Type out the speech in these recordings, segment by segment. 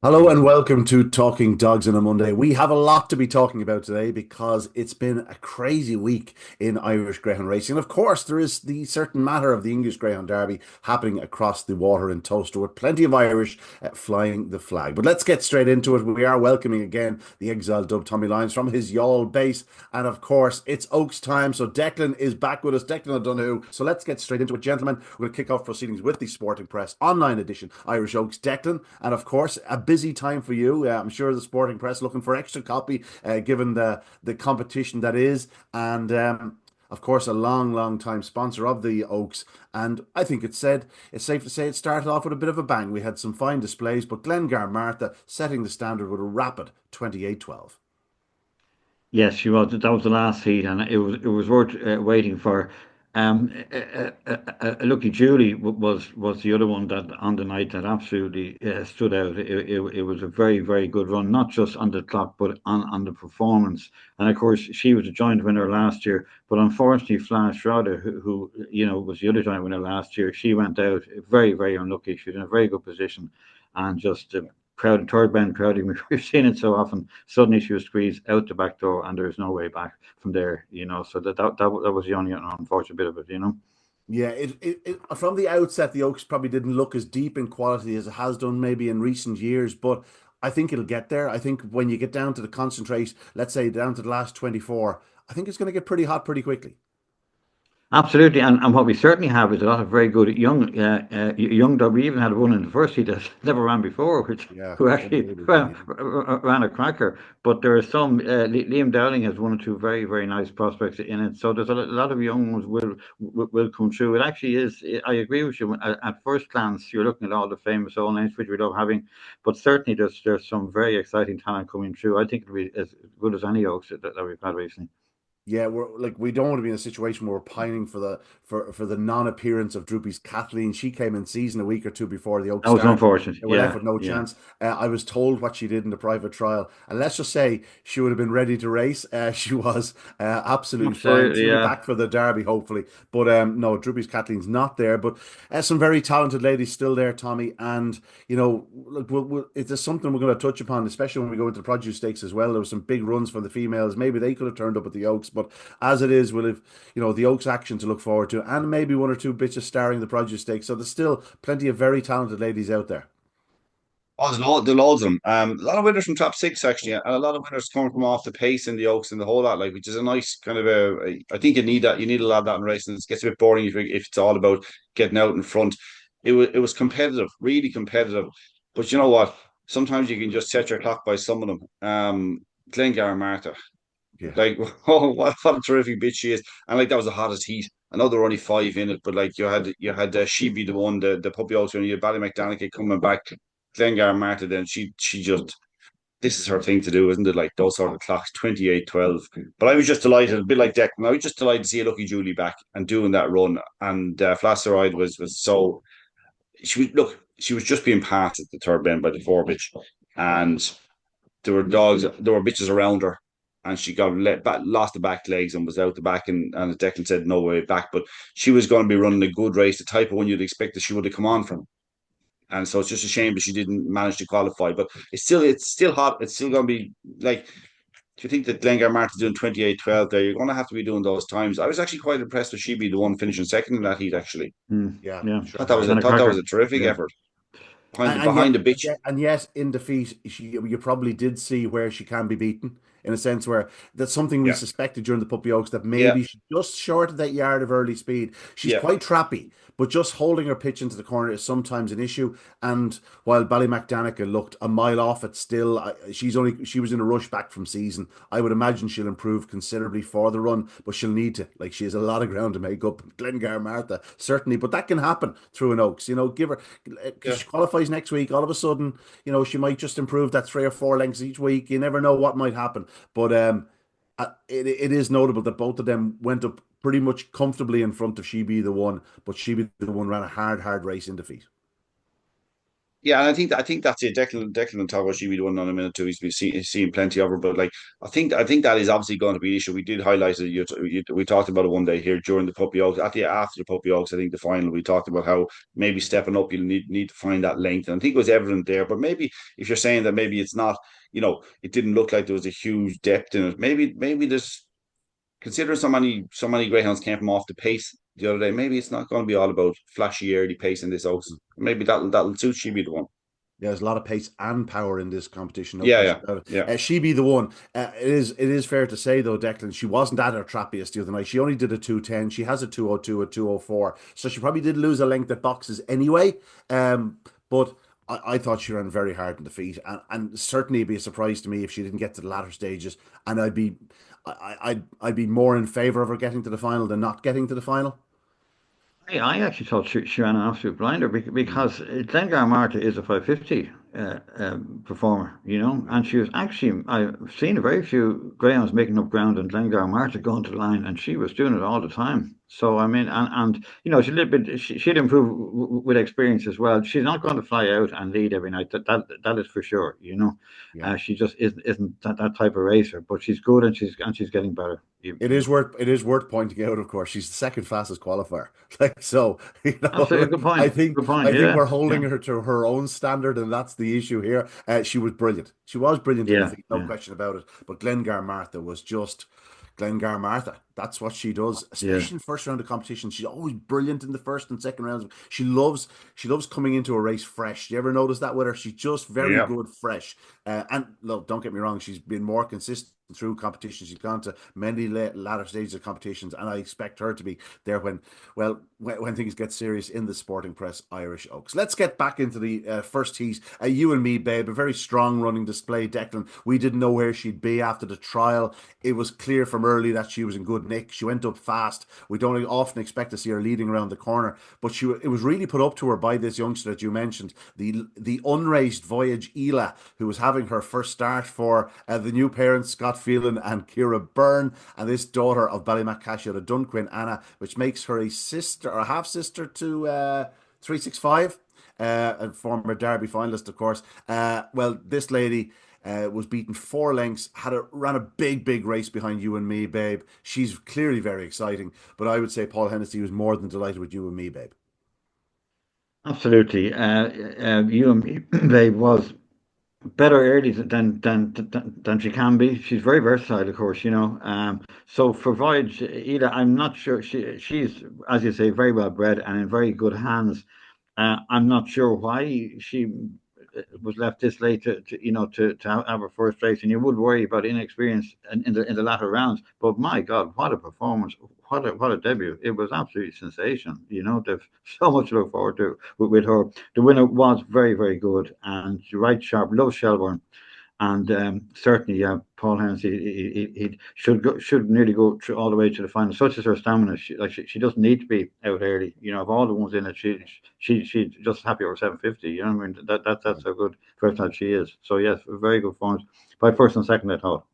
Hello and welcome to Talking Dogs on a Monday. We have a lot to be talking about today because it's been a crazy week in Irish Greyhound racing. And of course, there is the certain matter of the English Greyhound Derby happening across the water in Towcester with plenty of Irish flying the flag. But let's get straight into it. We are welcoming again the exiled dub Tommy Lyons from his Youghal base. And of course, it's Oaks time. So Declan is back with us, Declan O'Donoghue. So let's get straight into it, gentlemen. We're going to kick off proceedings with the Sporting Press online edition, Irish Oaks. Declan, and of course, a busy time for you. I'm sure the Sporting Press looking for extra copy, given the competition that is, and of course, a long time sponsor of the Oaks. And I think it's safe to say it started off with a bit of a bang. We had some fine displays, but Glengar Martha setting the standard with a rapid 28-12. Yes, she was. That was the last heat, and it was worth waiting for. Lucky Julie was the other one that on the night that absolutely stood out. It was a very good run, not just on the clock, but on the performance. And of course, she was a joint winner last year, but unfortunately, Flash Schroeder, who was the other joint winner last year, she went out very unlucky. She was in a very good position, and just crowd, third bend crowding. We've seen it so often. Suddenly she was squeezed out the back door, and there's no way back from there. So that was the only unfortunate bit of it. Yeah, it from the outset, the Oaks probably didn't look as deep in quality as it has done maybe in recent years, but I think it'll get there. I think when you get down to the concentrate, let's say down to the last 24, I think it's going to get pretty hot pretty quickly. Absolutely, and what we certainly have is a lot of very good young dog. We even had one in the first heat that never ran before, which Yeah, who actually unbelievable. Yeah. ran a cracker. But there are some. Liam Dowling has one or two very nice prospects in it. So there's a lot of young ones will come through. It actually is. I agree with you. At first glance, you're looking at all the famous old names which we love having, but certainly there's some very exciting talent coming through. I think it'll be as good as any Oaks that we've had recently. Yeah, we're like we don't want to be in a situation where we're pining for the non-appearance of Droopy's Kathleen. She came in season a week or two before the Oaks That was started. unfortunate. They were left Yeah, with no yeah. chance. I was told what she did in the private trial, and let's just say she would have been ready to race. She was absolutely fine. Absolutely, She'll be yeah. back for the Derby, hopefully. But no, Droopy's Kathleen's not there. But some very talented ladies still there, Tommy. And look, it's something we're going to touch upon, especially when we go into the produce stakes as well. There was some big runs for the females. Maybe they could have turned up at the Oaks, but as it is, we'll have the Oaks action to look forward to, and maybe one or two bits of starring the produce stakes. So there's still plenty of very talented ladies out there. Oh, there's loads of them. A lot of winners from top six actually, and a lot of winners coming from off the pace in the Oaks and the whole lot, like which is a nice kind of I think you need that. You need a lot of that in racing. It gets a bit boring if it's all about getting out in front. It was competitive, really competitive. But you know what? Sometimes you can just set your clock by some of them. Glengar and Martha, Yeah. like oh, what a terrific bitch she is, and like that was the hottest heat. I know there were only five in it, but like you had she be the one, the puppy also, and you had Ballymacdonagh coming back. Glengar Martin, then she just this is her thing to do, isn't it? Like those sort of clocks, 28-12. But I was just delighted, a bit like Declan. I was just delighted to see a Lucky Julie back and doing that run. And Flasseride was so she was just being passed at the third bend by the four bitch. And there were bitches around her. And she got lost the back legs and was out the back. And as Declan said, no way back. But she was going to be running a good race, the type of one you'd expect that she would have come on from. And so it's just a shame that she didn't manage to qualify. But it's still hot. It's still going to be like. Do you think that Glengar Martin's doing 28-12 there? You're going to have to be doing those times. I was actually quite impressed with she be the one finishing second in that heat. Actually, Mm, Yeah, yeah. sure. And a thought that was a cracker. terrific Yeah. effort behind the And yet, behind the bitch. and yet, in defeat, you probably did see where she can be beaten in a sense where that's something we Yeah, suspected during the Puppy Oaks that yeah, maybe she just short of that yard of early speed. She's yeah, quite trappy, but just holding her pitch into the corner is sometimes an issue. And while Ballymacdonagh looked a mile off it, still she was in a rush back from season. I would imagine she'll improve considerably for the run, but she'll need to. Like she has a lot of ground to make up. Glengar Martha certainly, but that can happen through an Oaks. Give her because yeah. she qualifies next week. All of a sudden, she might just improve that 3 or 4 lengths each week. You never know what might happen. But it is notable that both of them went up pretty much comfortably in front of She Be the One, but She Be the One ran a hard race in defeat. Yeah, and I think that's it. Declan will talk about she be the one on a minute too. He's been seeing plenty of her, but like I think that is obviously going to be an issue. We did highlight it. We talked about it one day here during the Puppy Oaks. After the Puppy Oaks, I think the final we talked about how maybe stepping up you need to find that length, and I think it was evident there. But maybe if you're saying that maybe it's not, it didn't look like there was a huge depth in it. Maybe there's considering so many greyhounds came from off the pace the other day. Maybe it's not going to be all about flashy early pace in this Oaks. Maybe that'll suit. She be the one. Yeah, there's a lot of pace and power in this competition, no Yeah, question yeah, about it. yeah. She be the one. It is fair to say though, Declan, she wasn't at her trappiest the other night. She only did a 210. She has a 202, a 204, so she probably did lose a length at boxes anyway. But I thought she ran very hard in the feet, and certainly it'd be a surprise to me if she didn't get to the latter stages. And I'd be more in favour of her getting to the final than not getting to the final. I actually thought she ran an absolute blinder Mm, because Glengar Marta is a 550 performer, and she was actually, I've seen a very few greyhounds making up ground and Glengar Marta going to the line, and she was doing it all the time. So, I mean, and she's a little bit, she'd improve with experience as well. She's not going to fly out and lead every night. That is for sure. yeah. She just isn't that type of racer, but she's good and she's getting better. It is worth pointing out, of course, she's the second fastest qualifier. Like so, Absolutely, good I point. think Good point. I think Yeah, we're yeah, holding her to her own standard, and that's the issue here. She was brilliant. She was brilliant in the yeah, feet, no yeah, question about it. But Glengar Martha was just Glengar Martha. That's what she does, yeah. especially in first round of competition. She's always brilliant in the first and second rounds. She loves coming into a race fresh. Do you ever notice that with her? She's just very Yeah. good fresh. And look, don't get me wrong, she's been more consistent through competitions. She's gone to many latter stages of competitions, and I expect her to be there when things get serious in the Sporting Press Irish Oaks. Let's get back into the first heat. You and me, babe, a very strong running display. Declan, we didn't know where she'd be after the trial. It was clear from early that she was in good nick. She went up fast. We don't often expect to see her leading around the corner, but it was really put up to her by this youngster that you mentioned, the unraced Voyage Ela, who was having her first start for the new parents, Scott Phelan and Ciara Byrne, and this daughter of Ballymacash Dunquin, Anna, which makes her a sister or a half sister to 365. A former Derby finalist, of course. Well, this lady was beaten 4 lengths, ran a big race behind you and me, babe. She's clearly very exciting, but I would say Paul Hennessy was more than delighted with you and me, babe. Absolutely. You and me, babe, was better early than she can be. She's very versatile, of course. So for Voyage, Ida, I'm not sure she's, as you say, very well bred and in very good hands. I'm not sure why she was left this late to have her first race, and you would worry about inexperience in the latter rounds. But my God, what a performance! What a debut! It was absolutely sensational. They've so much to look forward to with her. The winner was very good, and you're right, sharp. Love Shelbourne. And certainly, yeah, Paul Hennessy, he should nearly go through all the way to the final. Such is her stamina. She doesn't need to be out early. Of all the ones in it, she's just happy over 750. You know what I mean? That's how good first time she is. So yes, very good forms by first and second, I thought.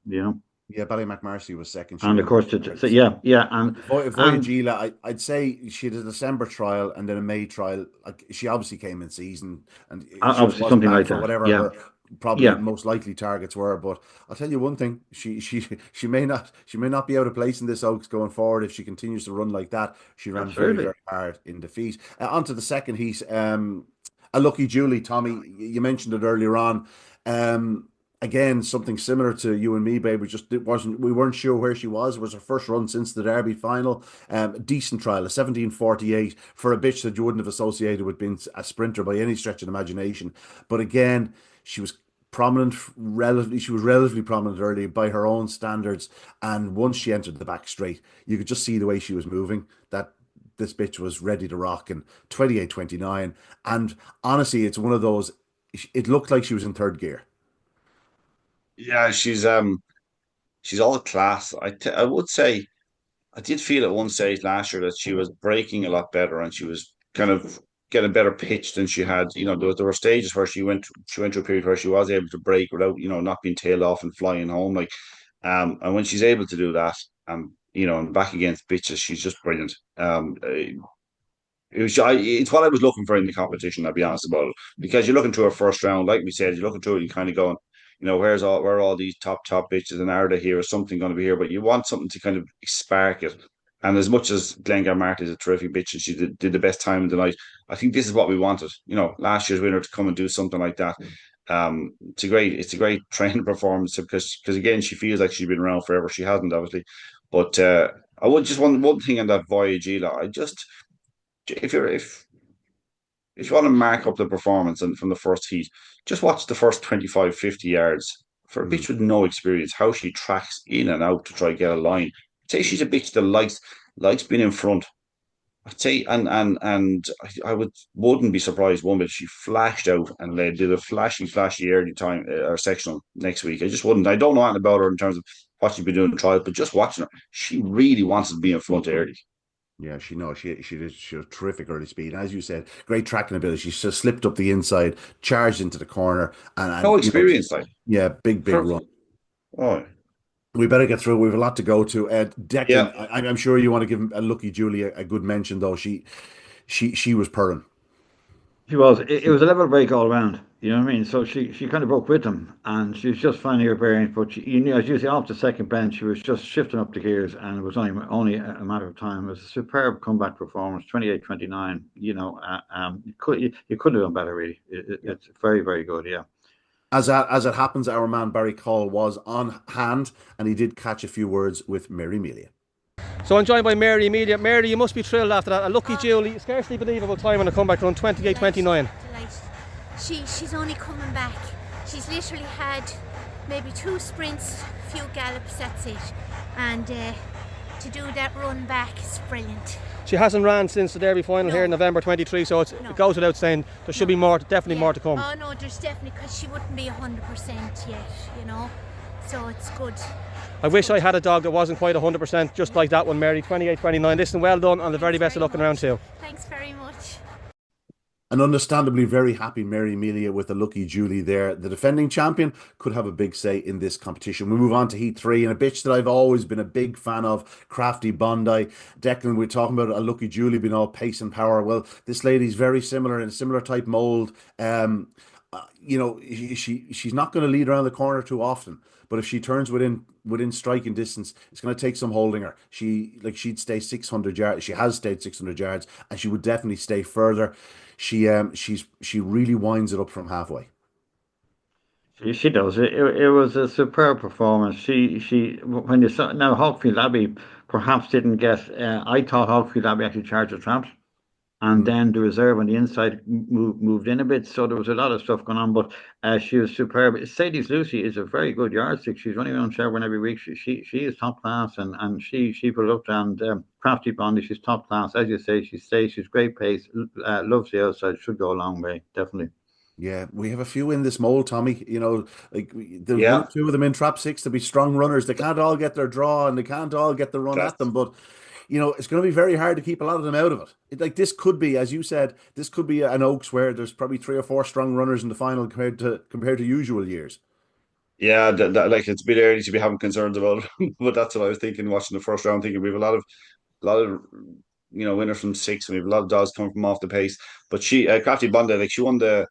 Yeah, Ballymacmarcy was second. She And of ran course, very so second. yeah, and Voyage and Ela, I'd say she had a December trial and then a May trial. Like, she obviously came in season, and she just obviously wasn't something back like for that. whatever Yeah, her probably yeah, most likely targets were. But I'll tell you one thing: she may not be out of place in this Oaks going forward if she continues to run like that. She ran very absolutely. hard in defeat. On to the second heat. A lucky Julie, Tommy. You mentioned it earlier on. Um, Again, something similar to you and me, babe. We weren't sure where she was. It was her first run since the Derby final. A decent trial, a 17:48 for a bitch that you wouldn't have associated with being a sprinter by any stretch of the imagination. But again, she was relatively prominent early by her own standards. And once she entered the back straight, you could just see the way she was moving, that this bitch was ready to rock. And 28:29. And honestly, it's one of those, it looked like she was in third gear. Yeah, she's all class. I would say I did feel at one stage last year that she was breaking a lot better and she was kind of getting better pitch than she had. There were stages where she went through a period where she was able to break without, not being tailed off and flying home. Like, and when she's able to do that, and back against bitches, she's just brilliant. it's what I was looking for in the competition, I'll be honest about it. Because you're looking through a first round, like we said, you're looking through it, you kind of going, where are all these top bitches, and are they here? Is something going to be here? But you want something to kind of spark it. And as much as Glengar Marty is a terrific bitch and she did the best time of the night, I think this is what we wanted. Last year's winner to come and do something like that. It's a great training performance because again, she feels like she's been around forever. She hasn't, obviously. But I would just one thing on that voyage, Ela. If you want to mark up the performance and from the first heat, just watch the first 25, 50 yards. For a bitch with no experience, how she tracks in and out to try to get a line. I'd say she's a bitch that likes being in front. I'd say, and I wouldn't be surprised one bit she flashed out and did a flashy early time or sectional next week. I just wouldn't. I don't know anything about her in terms of what she's been doing in trials, but just watching her, she really wants to be in front early. Yeah, she had terrific early speed. As you said, great tracking ability. She just slipped up the inside, charged into the corner, and No experience, like yeah, big for, run. oh We better get through. We have a lot to go to. yeah. Declan, I'm sure you want to give a Lucky Julie a good mention, though. She was purring. She was. It was a level break all around. You know what I mean? So she kind of broke with them, and she was just finding her bearings. But as you say, off the second bench, she was just shifting up the gears, and it was only a matter of time. It was a superb comeback performance, 28-29. You couldn't have done better, really. It's very, very good. Yeah. As it happens, our man Barry Call was on hand, and he did catch a few words with Mary Melia. So I'm joined by Mary Amelia. Mary, you must be thrilled after that. A lucky Julie, scarcely believable time on a comeback run, 28-29. Delighted. She's only coming back. She's literally had maybe 2 sprints, a few gallops, that's it. And to do that run back is brilliant. She hasn't ran since the Derby final here in November 23, so it goes without saying there should be more, definitely more to come. Oh no, there's definitely, because she wouldn't be 100% yet, so it's good. I wish I had a dog that wasn't quite 100%, just like that one, Mary, 28-29. Listen, well done, and the very best of luck in round 2. Thanks very much. And understandably very happy Mary Amelia with the Lucky Julie there. The defending champion could have a big say in this competition. We move on to Heat 3, and a bitch that I've always been a big fan of, Crafty Bondi. Declan, we're talking about a Lucky Julie being all pace and power. Well, this lady's very similar, in a similar type mould. She's not going to lead around the corner too often, but if she turns within striking distance, it's going to take some holding her. She'd stay 600 yards. She has stayed 600 yards, and she would definitely stay further. She really winds it up from halfway. She does. It was a superb performance. She when you saw now Hawkfield Abbey perhaps didn't get. I thought Hawkfield Abbey actually charged the tramps, and then the reserve on the inside moved in a bit. So there was a lot of stuff going on, but she was superb. Sadie's Lucy is a very good yardstick. She's running around Shelbourne every week. She is top class, and she put it up. And Crafty Bondi, she's top class. As you say, she's great pace. Loves the outside. Should go a long way, definitely. Yeah, we have a few in this mold, Tommy. There's Yeah. one or two of them in trap six to be strong runners. They can't all get their draw, and they can't all get the run at them. But it's going to be very hard to keep a lot of them out of it. This could be, as you said, this could be an Oaks where there's probably 3 or 4 strong runners in the final compared to usual years. Yeah, it's a bit early to be having concerns about it, but that's what I was thinking watching the first round. Thinking we have a lot of winners from 6, and we have a lot of dogs coming from off the pace. But Crafty Bondi, she won the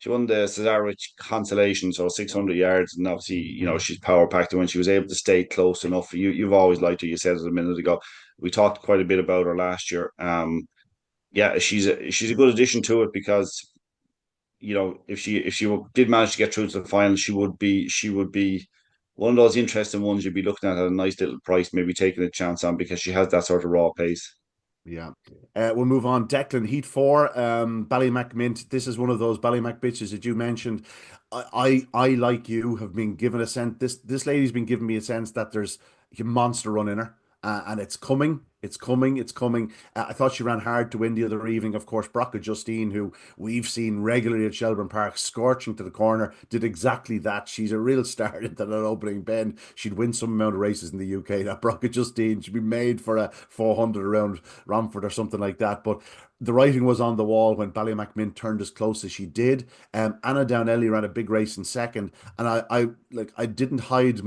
Cesarewitch consolation, so 600 yards, and obviously she's power packed. When she was able to stay close enough, you've always liked her. You said it a minute ago. We talked quite a bit about her last year. Yeah, she's a good addition to it because if she did manage to get through to the final, she would be one of those interesting ones you'd be looking at a nice little price, maybe taking a chance on because she has that sort of raw pace. Yeah. We'll move on. Declan, Heat 4, Ballymac Mint. This is one of those Ballymac bitches that you mentioned. I like you, have been given a sense. This lady's been giving me a sense that there's a monster run in her. And it's coming. It's coming. It's coming. I thought she ran hard to win the other evening. Of course, Broca Justine, who we've seen regularly at Shelbourne Park, scorching to the corner, did exactly that. She's a real star into that opening bend. She'd win some amount of races in the UK. That Broca Justine should be made for a 400 around Romford or something like that. But the writing was on the wall when Ballymac Mint turned as close as she did. Anna Downelly ran a big race in second, and I didn't hide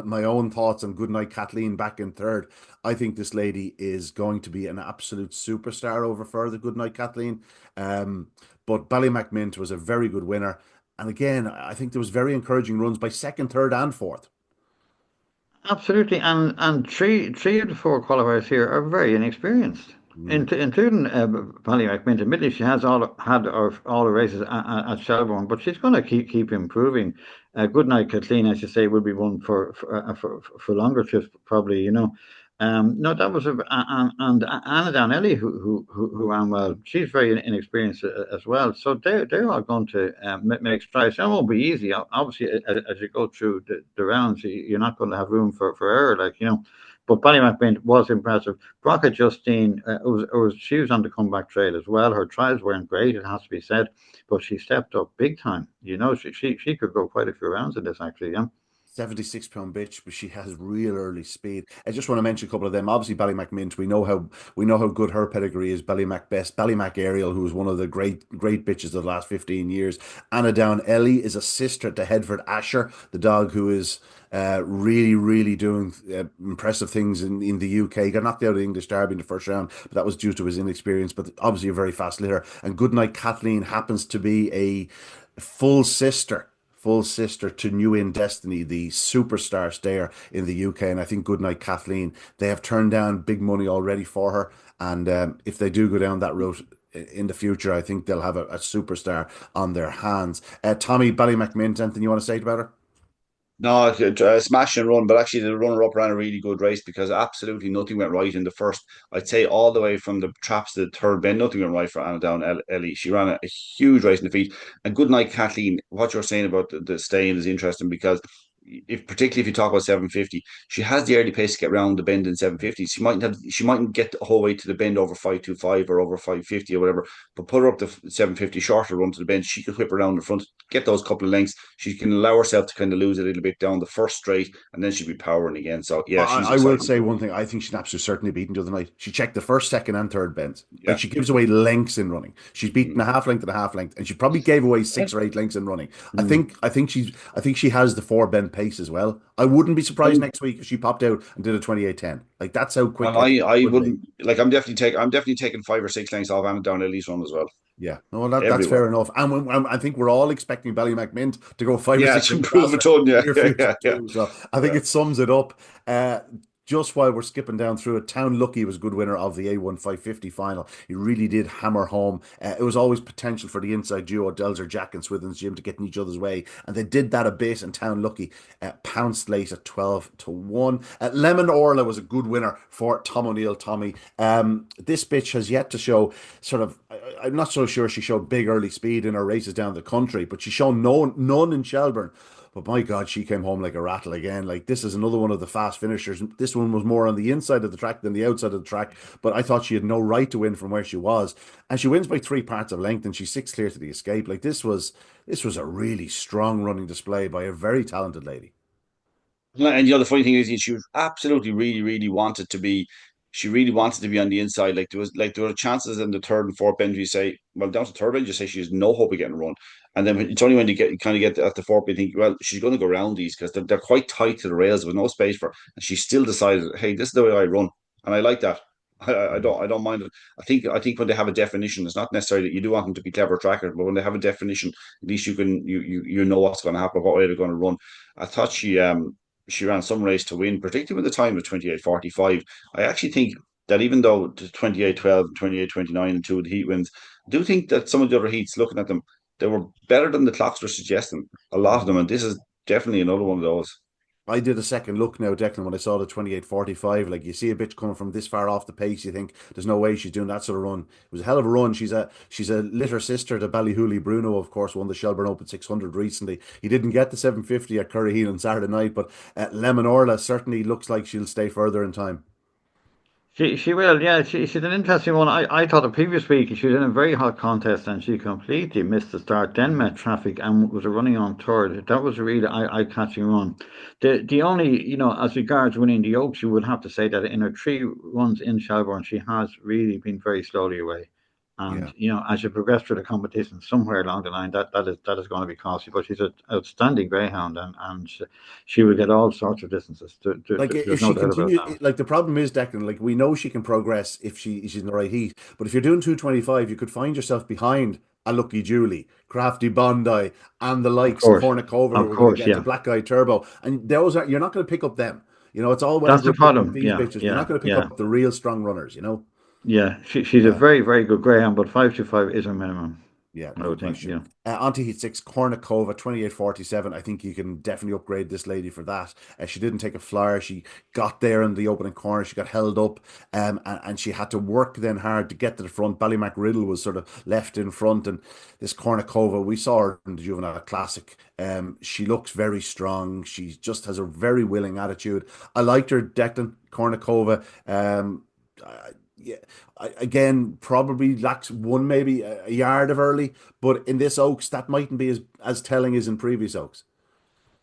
my own thoughts on Goodnight Kathleen back in third. I think this lady is going to be an absolute superstar over further. Goodnight Kathleen. Um, but Ballymacmint was a very good winner. And again, I think there was very encouraging runs by second, third, and fourth. Absolutely, and three of the four qualifiers here are very inexperienced, including Ballymacmint. Admittedly, she has all the races at Shelbourne, but she's going to keep improving. Goodnight Kathleen, as you say, will be one for longer trips, probably. No, that was and Anna Downelly who ran well. She's very inexperienced as well. So they're all going to make strides. It won't be easy. Obviously, as you go through the rounds, you're not going to have room for error, But Ballymacmint was impressive. Broca Justine, she was on the comeback trail as well. Her trials weren't great, it has to be said, but she stepped up big time. She could go quite a few rounds in this, actually. Yeah. 76 pound bitch, but she has real early speed. I just want to mention a couple of them. Obviously, Ballymacmint, we know how good her pedigree is. Ballymac Best, Ballymac Ariel, who was one of the great bitches of the last 15 years. Anna Down Ellie is a sister to Headford Asher, the dog who is really, really doing impressive things in the UK. He got knocked out of the English Derby in the first round, but that was due to his inexperience. But obviously, a very fast litter. And Goodnight Kathleen happens to be a full sister to New In Destiny, the superstar stayer in the UK. And I think Goodnight Kathleen, they have turned down big money already for her. And if they do go down that route in the future, I think they'll have a superstar on their hands. Tommy, Ballymacmint, anything you want to say about her? No, smash and run, but actually the runner-up ran a really good race because absolutely nothing went right in the first. I'd say all the way from the traps to the third bend, nothing went right for Anna Down Ellie. She ran a huge race in the feet. And good night, Kathleen. What you're saying about the staying is interesting because particularly if you talk about 750, she has the early pace to get around the bend in 750. She mightn't get the whole way to the bend over 525 or over 550 or whatever, but put her up to 750 shorter run to the bend. She could whip around the front, get those couple of lengths. She can allow herself to kind of lose a little bit down the first straight, and then she'll be powering again. So yeah, she's I will exciting. say one thing. I think she's absolutely certainly beaten the other night. She checked the first, second, and third bends. Like Yeah. she gives away lengths in running. She's beaten a half length and a half length, and she probably gave away 6 or 8 lengths in running. I think she has the four bend pace as well. I wouldn't be surprised next week if she popped out and did a 28:10. Like that's how quick Well, I would be. wouldn't like. I'm definitely taking 5 or 6 lengths off Anna Down Ellie's run as well. Yeah, no, that's Everywhere. fair enough. And I think we're all expecting Ballymacmint to go five or Yeah, six to in improve a faster ton. in Yeah, the near yeah, future yeah, yeah. too. So I think Yeah. it sums it up. Just while we're skipping down through it, Town Lucky was good winner of the A1 550 final. He really did hammer home. It was always potential for the inside duo, Delzer Jack and Swithin's Jim, to get in each other's way, and they did that a bit. And Town Lucky pounced late at 12-1. Lemon Orla was a good winner for Tom O'Neill. Tommy, this bitch has yet to show sort of. I'm not so sure she showed big early speed in her races down the country, but she showed none in Shelbourne. But my God, she came home like a rattle again. Like this is another one of the fast finishers. This one was more on the inside of the track than the outside of the track. But I thought she had no right to win from where she was, and she wins by 3 parts of length, and she's six clear to the escape. Like this was a really strong running display by a very talented lady. And the funny thing is, she was absolutely really, really wanted to be. She really wanted to be on the inside. There were chances in the third and fourth bend. You say, well, down to third bend, you say she has no hope of getting a run. And then it's only when you kind of get at the fourth bend, you think, well, she's going to go around these because they're quite tight to the rails with no space for her. And she still decided, hey, this is the way I run, and I like that. I don't mind it. I think when they have a definition, it's not necessarily that you do want them to be clever trackers, but when they have a definition, at least you know what's going to happen, what way they're going to run. I thought she ran some race to win, particularly with the time of 28:45. I actually think that even though the 28:12, 28:29, and two of the heat wins, I do think that some of the other heats, looking at them, they were better than the clocks were suggesting. A lot of them, and this is definitely another one of those. I did a second look now, Declan, when I saw the 28:45. Like you see a bitch coming from this far off the pace, you think there's no way she's doing that sort of run. It was a hell of a run. She's a litter sister to Ballyhooly. Bruno, of course, won the Shelbourne Open 600 recently. He didn't get the 750 at Curraheen on Saturday night, but Lemon Orla certainly looks like she'll stay further in time. She will, yeah. She's an interesting one. I thought the previous week she was in a very hot contest and she completely missed the start, then met traffic and was running on third. That was a really eye-catching run. The only, as regards winning the Oaks, you would have to say that in her three runs in Shelbourne, she has really been very slowly away. And Yeah. as you progress through the competition, somewhere along the line, that is going to be costly. But she's an outstanding greyhound, and she will get all sorts of distances. Like if There's no she doubt about continue, that. like the problem is, Declan, like we know she can progress if she's in the right heat. But if you're doing 225, you could find yourself behind a Lucky Julie, Crafty Bondi, and the Of likes, course, Cornucova, who of we're going to course, get to yeah. Black Eye Turbo, and those are you're not going to pick up them. It's all well and That's the good picking up problem. these Yeah, bitches, but you're not yeah, going to pick yeah, up the real strong runners. yeah. She's a Uh, very, very good greyhound, but 525 is her minimum. Yeah, I no would think. question. Yeah. Onto heat six, Kornikova, 28.47. I think you can definitely upgrade this lady for that. She didn't take a flyer. She got there in the opening corner. She got held up, and she had to work then hard to get to the front. Ballymac Riddle was sort of left in front, and this Kornikova, we saw her in the Juvenile Classic. She looks very strong. She just has a very willing attitude. I liked her, Declan Kornikova. Yeah, again, probably lacks one, maybe a yard of early, but in this Oaks, that mightn't be as telling as in previous Oaks.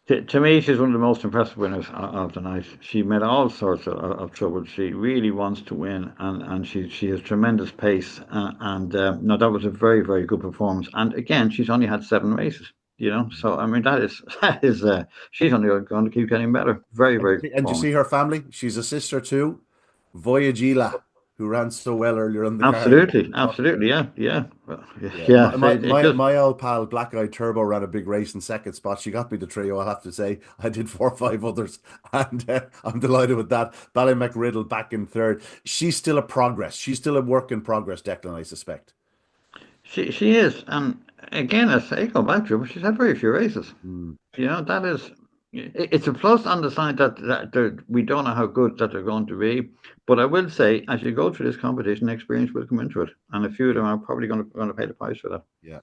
To me, she's one of the most impressive winners of the night. She made all sorts of trouble. She really wants to win, and she has tremendous pace. And no, that was a very, very good performance. And again, she's only had 7 races. So I mean, that is she's only going to keep getting better. Very, And, very good and you performance. see her family? She's a sister to Voyagila, who ran so well earlier on the card. Absolutely, absolutely, yeah, yeah, well, Yeah, yeah. my So my it my, just my old pal Black Eye Turbo ran a big race in second spot. She got me the trio, I'll have to say. I did 4 or 5 others, and I'm delighted with that. Ballymac Riddle back in third. She's still a progress. She's still a work in progress, Declan, I suspect. she is, and again, I say go back to her, but she's had very few races. Mm. That is, it's a plus on the side that we don't know how good that they're going to be. But I will say, as you go through this competition, experience will come into it, and a few of Yeah, them are probably going to pay the price for that. yeah.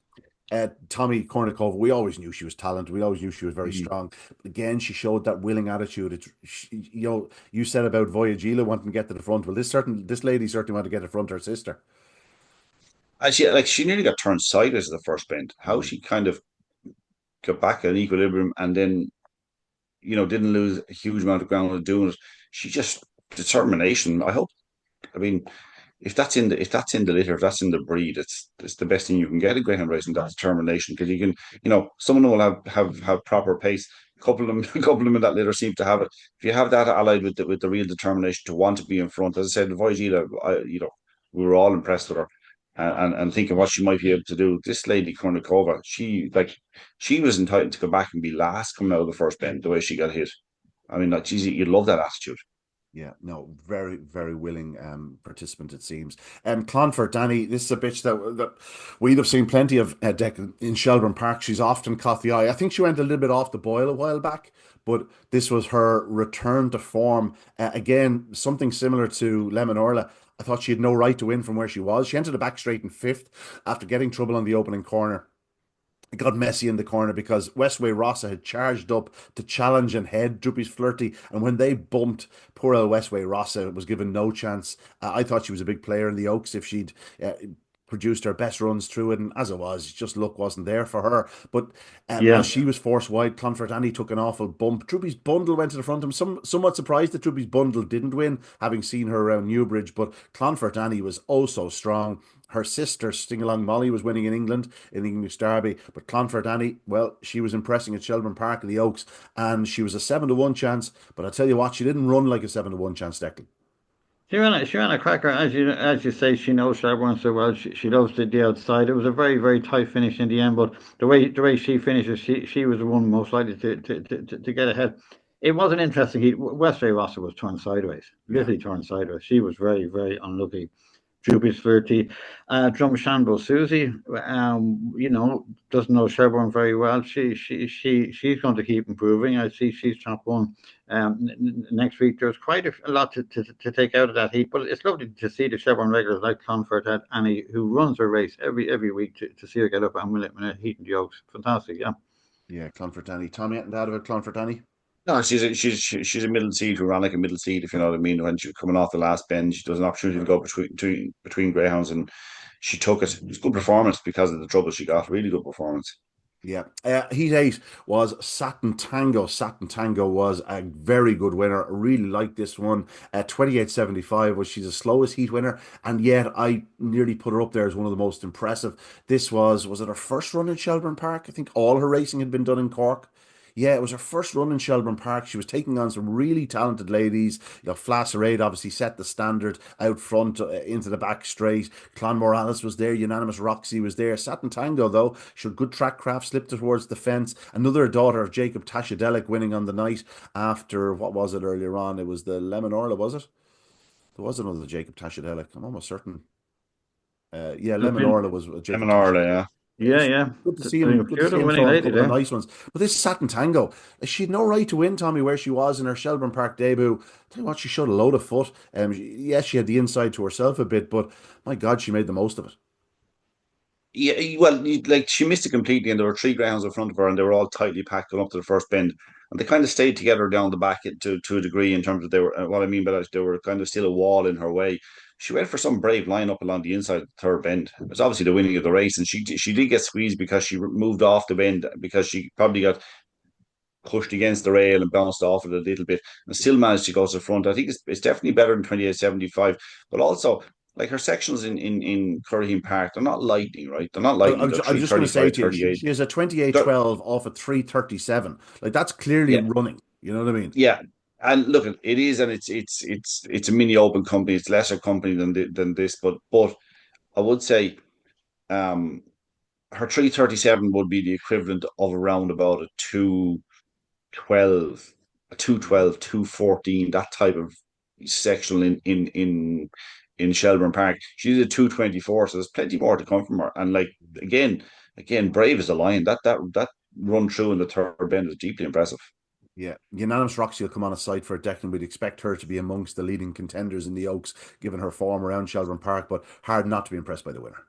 Tommy Kornikova, we always knew she was talented. We always knew she was very Mhm. strong. But again, she showed that willing attitude. You said about Voyagila wanting to get to the front. Well, this lady certainly wanted to get to the front her sister. And she nearly got turned sideways at the first bend. How Mm. she kind of got back in equilibrium and then didn't lose a huge amount of ground in doing it. She just determination. I hope. I mean, if that's in the litter, if that's in the breed, it's the best thing you can get in greyhound racing. That determination, because you can, some of them will have proper pace. A couple of them, a couple of them in that litter seem to have it. If you have that allied with the real determination to want to be in front, as I said, the Voigila, we were all impressed with her. And thinking what she might be able to do. This lady Kornikova, she was entitled to go back and be last coming out of the first bend. The way she got hit, I mean, like, geez, you love that attitude. Yeah, no, very, very willing participant, it seems. Clonfert, Danny, this is a bitch that we'd have seen plenty of in Shelbourne Park. She's often caught the eye. I think she went a little bit off the boil a while back, but this was her return to form. Again, something similar to Lemon Orla. I thought she had no right to win from where she was. She entered the back straight in fifth after getting trouble on the opening corner. It got messy in the corner because Westway Rossa had charged up to challenge and head Droopy's Flirty, and when they bumped, poor old Westway Rossa was given no chance. I thought she was a big player in the Oaks if she'd produced her best runs through it, and as it was, just luck wasn't there for her. But as Yeah, she was forced wide, Clonfert Annie took an awful bump. Droopy's Bundle went to the front. I'm somewhat surprised that Droopy's Bundle didn't win, having seen her around Newbridge, but Clonfert Annie was oh so strong. Her sister, Sting Along Molly, was winning in England in the English Derby, but Clonfert Annie, well, she was impressing at Shelbourne Park in the Oaks, and she was a 7-1 chance. But I tell you what, she didn't run like a 7-1 chance, Declan. she ran a cracker, as you say. She knows Shelbourne so well. She loves the outside. It was a very, very tight finish in the end, but the way she finishes, she was the one most likely to get ahead. It was an interesting heat. Westray Rossa was turned sideways, Yeah. literally turned sideways. She was very, very unlucky. Droopy's Flirty. Drumshanbo Susie, doesn't know Shelbourne very well. She's going to keep improving. I see she's top one. Next week, there's quite a lot to take out of that heat, but it's lovely to see the Shelbourne regulars like Clonfert and Annie, who runs her race every week, to see her get up and win it heat in the Oaks. Fantastic, yeah. Yeah, Clonfert Annie. Tommy, anything to add about Clonfert Annie? No, she's a middle seed who ran like a middle seed, if you know what I mean. When she was coming off the last bend, she does an opportunity to go between greyhounds, and she took it. It was a good performance because of the trouble she got. Really good performance. Yeah. Heat 8 was Satin Tango. Satin Tango was a very good winner. I really liked this one. 28.75 was she's the slowest heat winner, and yet I nearly put her up there as one of the most impressive. This was it her first run in Shelbourne Park? I think all her racing had been done in Cork. Yeah, it was her first run in Shelbourne Park. She was taking on some really talented ladies. Flasherade obviously set the standard out front into the back straight. Clonmel Alice was there. Unanimous Roxy was there. Satin Tango, though, showed good track craft, slipped towards the fence. Another daughter of Jacob Tashadelic winning on the night after, what was it earlier on? It was the Lemon Orla, was it? There was another Jacob Tashadelic. I'm almost certain. Yeah, There's Lemon been Orla was Jacob Eminarla, Tashadelic. yeah. yeah, It's yeah. good to see There's him. a Good few to of see them him winning throwing a lately couple of there. nice ones. But this Satin Tango, she had no right to win, Tommy, where she was in her Shelbourne Park debut. Tell you what, she showed a load of foot. Yes, she had the inside to herself a bit, but my God, she made the most of it. Yeah, well, like she missed it completely, and there were three greyhounds in front of her, and they were all tightly packed going up to the first bend, and they kind of stayed together down the back to a degree in terms of they were. What I mean by that, they were kind of still a wall in her way. She went for some brave line up along the inside of the third bend. It was obviously the winning of the race, and she did get squeezed because she moved off the bend because she probably got pushed against the rail and bounced off it a little bit, and still managed to go to the front. I think it's definitely better than 28.75, but also. Like her sections in Curraheen Park, they're not lightning, right? They're not lightning. They're I'm three just going to thirty say five to you, thirty eight. she has a 28.12 off at 3:37. Like that's clearly Yeah, running. You know what I mean? yeah. And look, it is, and it's a mini open company. It's lesser company than this, but I would say um her 337 would be the equivalent of around about a 212, a 212, 214, that type of sectional in Shelbourne Park. She's a 224, so there's plenty more to come from her. And like again, brave as a lion. That run through in the third bend was deeply impressive. Yeah, Unanimous Roxy will come on a side for a Declan. We'd expect her to be amongst the leading contenders in the Oaks, given her form around Shelbourne Park, but hard not to be impressed by the winner.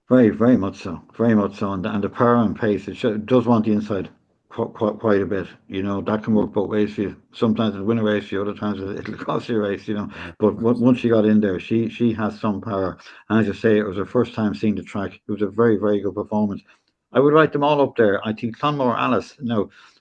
Very, very much so. Very much so. And the power and pace, does want the inside quite a bit. That can work both ways for you. Sometimes it'll win a race for you, other times it'll cost you a race. Yeah, But once she absolutely. got in there, she has some power. And as you say, it was her first time seeing the track. It was a very, very good performance. I would write them all up there. I think Clonmel Alice,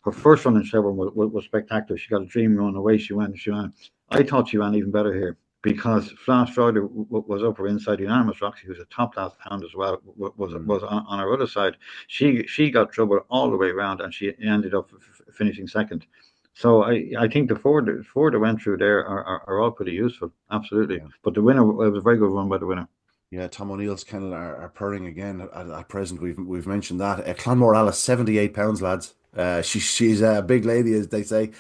her first run in Shelbourne was spectacular. She got a dream run, away she went. She ran. I thought she ran even better here because Flash Rider was up her inside. Unanimous Roxy, who's a top class hound as well, Mm. was on her other side. She got trouble all the way around, and she ended up finishing second. So I think the four that went through there are all pretty useful, absolutely. Yeah. But the winner, it was a very good run by the winner. Yeah, Tom O'Neill's kennel are purring again at present. We've mentioned that. Clonmore Alice, 78 pounds, lads. She's a big lady, as they say.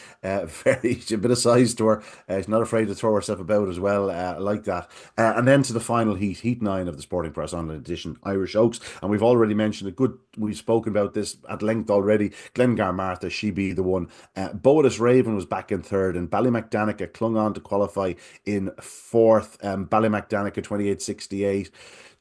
She's a bit of size to her. She's not afraid to throw herself about as well. I like that. And then to the final heat 9 of the Sporting Press Online edition, Irish Oaks. And we've already mentioned a good. We've spoken about this at length already. Glengar Martha, she be the one. Boadus Raven was back in third, and Ballymacdanica clung on to qualify in fourth. Ballymacdanica 28.68.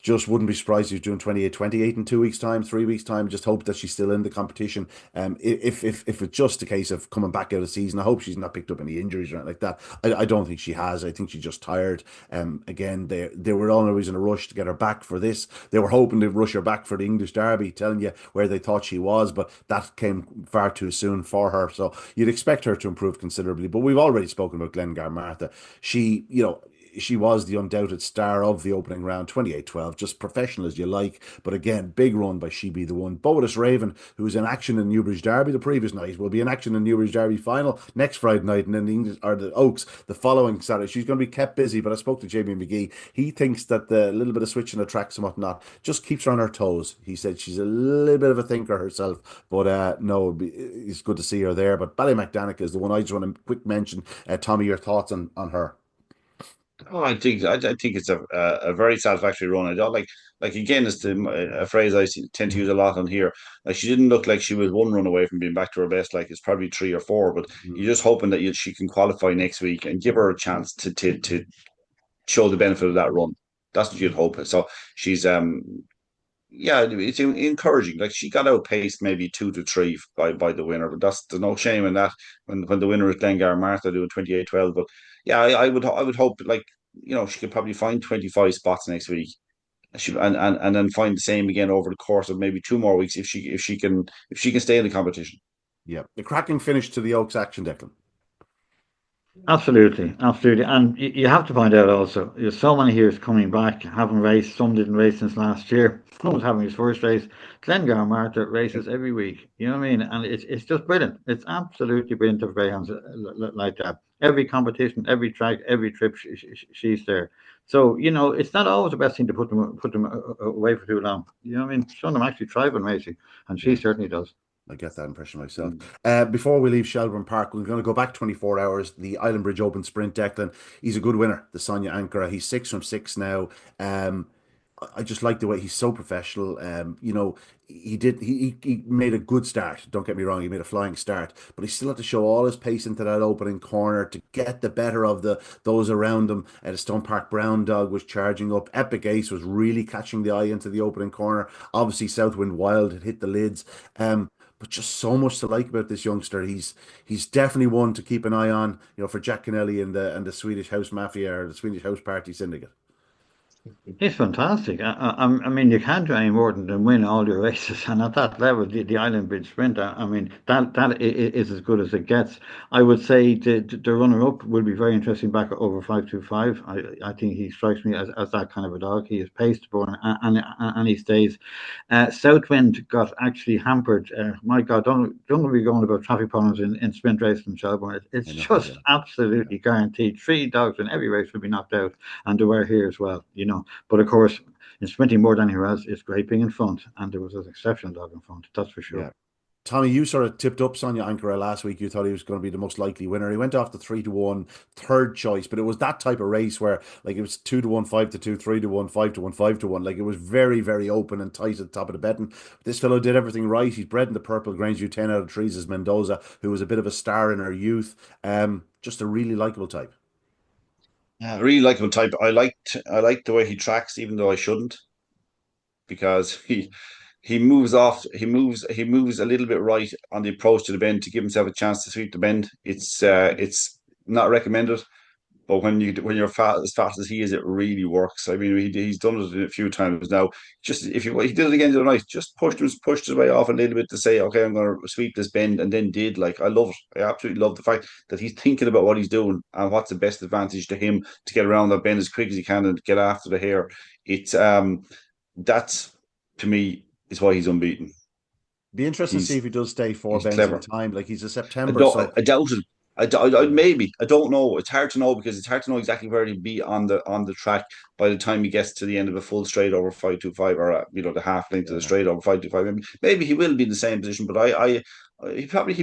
Just wouldn't be surprised if he's doing 28.28 in 2 weeks' time, 3 weeks' time. Just hope that she's still in the competition. If it's just a case of coming back out of season, I hope she's not picked up any injuries or anything like that. I don't think she has. I think she's just tired. Again, they were always in a rush to get her back for this. They were hoping to rush her back for the English Derby, telling you where they thought she was, but that came far too soon for her. So you'd expect her to improve considerably. But we've already spoken about Glengar Martha. She was the undoubted star of the opening round, 28.12, just professional as you like. But again, big run by She Be The One. Boadus Raven, who was in action in Newbridge Derby the previous night, will be in action in Newbridge Derby final next Friday night, and then the English or the Oaks the following Saturday. She's going to be kept busy, but I spoke to Jamie McGee. He thinks that the little bit of switching the tracks and whatnot just keeps her on her toes. He said she's a little bit of a thinker herself, but no, it's good to see her there. But Ballymacdanica is the one I just want to quick mention. Tommy, your thoughts on her? Oh, I think it's a very satisfactory run. I don't like again. It's a phrase tend to use a lot on here. Like she didn't look like she was one run away from being back to her best. Like it's probably three or four, but you're just hoping that she can qualify next week and give her a chance to show the benefit of that run. That's what you'd hope. So she's yeah, it's encouraging. Like she got outpaced maybe two to three by the winner, but there's no shame in that when the winner is Glengar Martha doing 28.12. But yeah, I would hope like she could probably find 25 spots next week and then find the same again over the course of maybe 2 more weeks if she can stay in the competition. Yeah, the cracking finish to the Oaks action, Declan. Absolutely, absolutely. And you have to find out also, there's so many here coming back, haven't raced, some didn't race since last year. One was having his first race. Glengar Martha races every week. You know what I mean? And it's just brilliant. It's absolutely brilliant of greyhounds like that. Every competition, every track, every trip, she's there. So, it's not always the best thing to put them away for too long. You know what I mean? Some of them actually thrive on racing, and she Yeah. certainly does. I get that impression myself. Before we leave Shelbourne Park, we're going to go back 24 hours. The Island Bridge Open Sprint, Declan. He's a good winner, the Sonia Ankara. He's 6 from 6 now. I just like the way he's so professional. He made a good start. Don't get me wrong, he made a flying start, but he still had to show all his pace into that opening corner to get the better of those around him. The Stone Park Brown Dog was charging up. Epic Ace was really catching the eye into the opening corner. Obviously, Southwind Wild had hit the lids. But just so much to like about this youngster. He's definitely one to keep an eye on, for Jack Kennelly and the Swedish House Mafia, or the Swedish House Party Syndicate. It's fantastic. I mean, you can't do any more than win all your races, and at that level, the Island Bridge Sprint. I mean, that is as good as it gets. I would say the runner-up will be very interesting back over 525. I think he strikes me as that kind of a dog. He is paced born, and he stays. Southwind got actually hampered. My God, don't be going about traffic problems in sprint races in Shelbourne. It's just absolutely guaranteed. 3 dogs in every race will be knocked out, and they were here as well. But of course, in sprinting more than anywhere else, it's great being in front, and there was an exceptional dog in front. That's for sure. Yeah. Tommy, you sort of tipped up Sonia Ankara last week. You thought he was going to be the most likely winner. He went off the 3-1 third choice, but it was that type of race where, like, it was 2-1, 5-2, 3-1, 5-1, 5-1. Like, it was very, very open and tight at the top of the betting. This fellow did everything right. He's bred in the purple. Grange you 10 out of 3 as Mendoza, who was a bit of a star in her youth. Just a really likable type. Yeah, I really likable type. I liked the way he tracks, even though I shouldn't, because he moves a little bit right on the approach to the bend to give himself a chance to sweep the bend. It's not recommended, but when you're as fast as he is, it really works. I mean, he's done it a few times now. Just if he did it again the other night, just pushed his way off a little bit to say, okay, I'm going to sweep this bend, and then did. Like, I love it. I absolutely love the fact that he's thinking about what he's doing and what's the best advantage to him to get around that bend as quick as he can and get after the hare. It's that's, to me, is why he's unbeaten. Be interesting to see if he does stay 4 bends clever. in time. Like, he's a September. I doubt it. Maybe. I don't know. It's hard to know, because it's hard to know exactly where he'll be on the track by the time he gets to the end of a full straight over 525, or the half length of the straight over 525. Maybe he will be in the same position, but he probably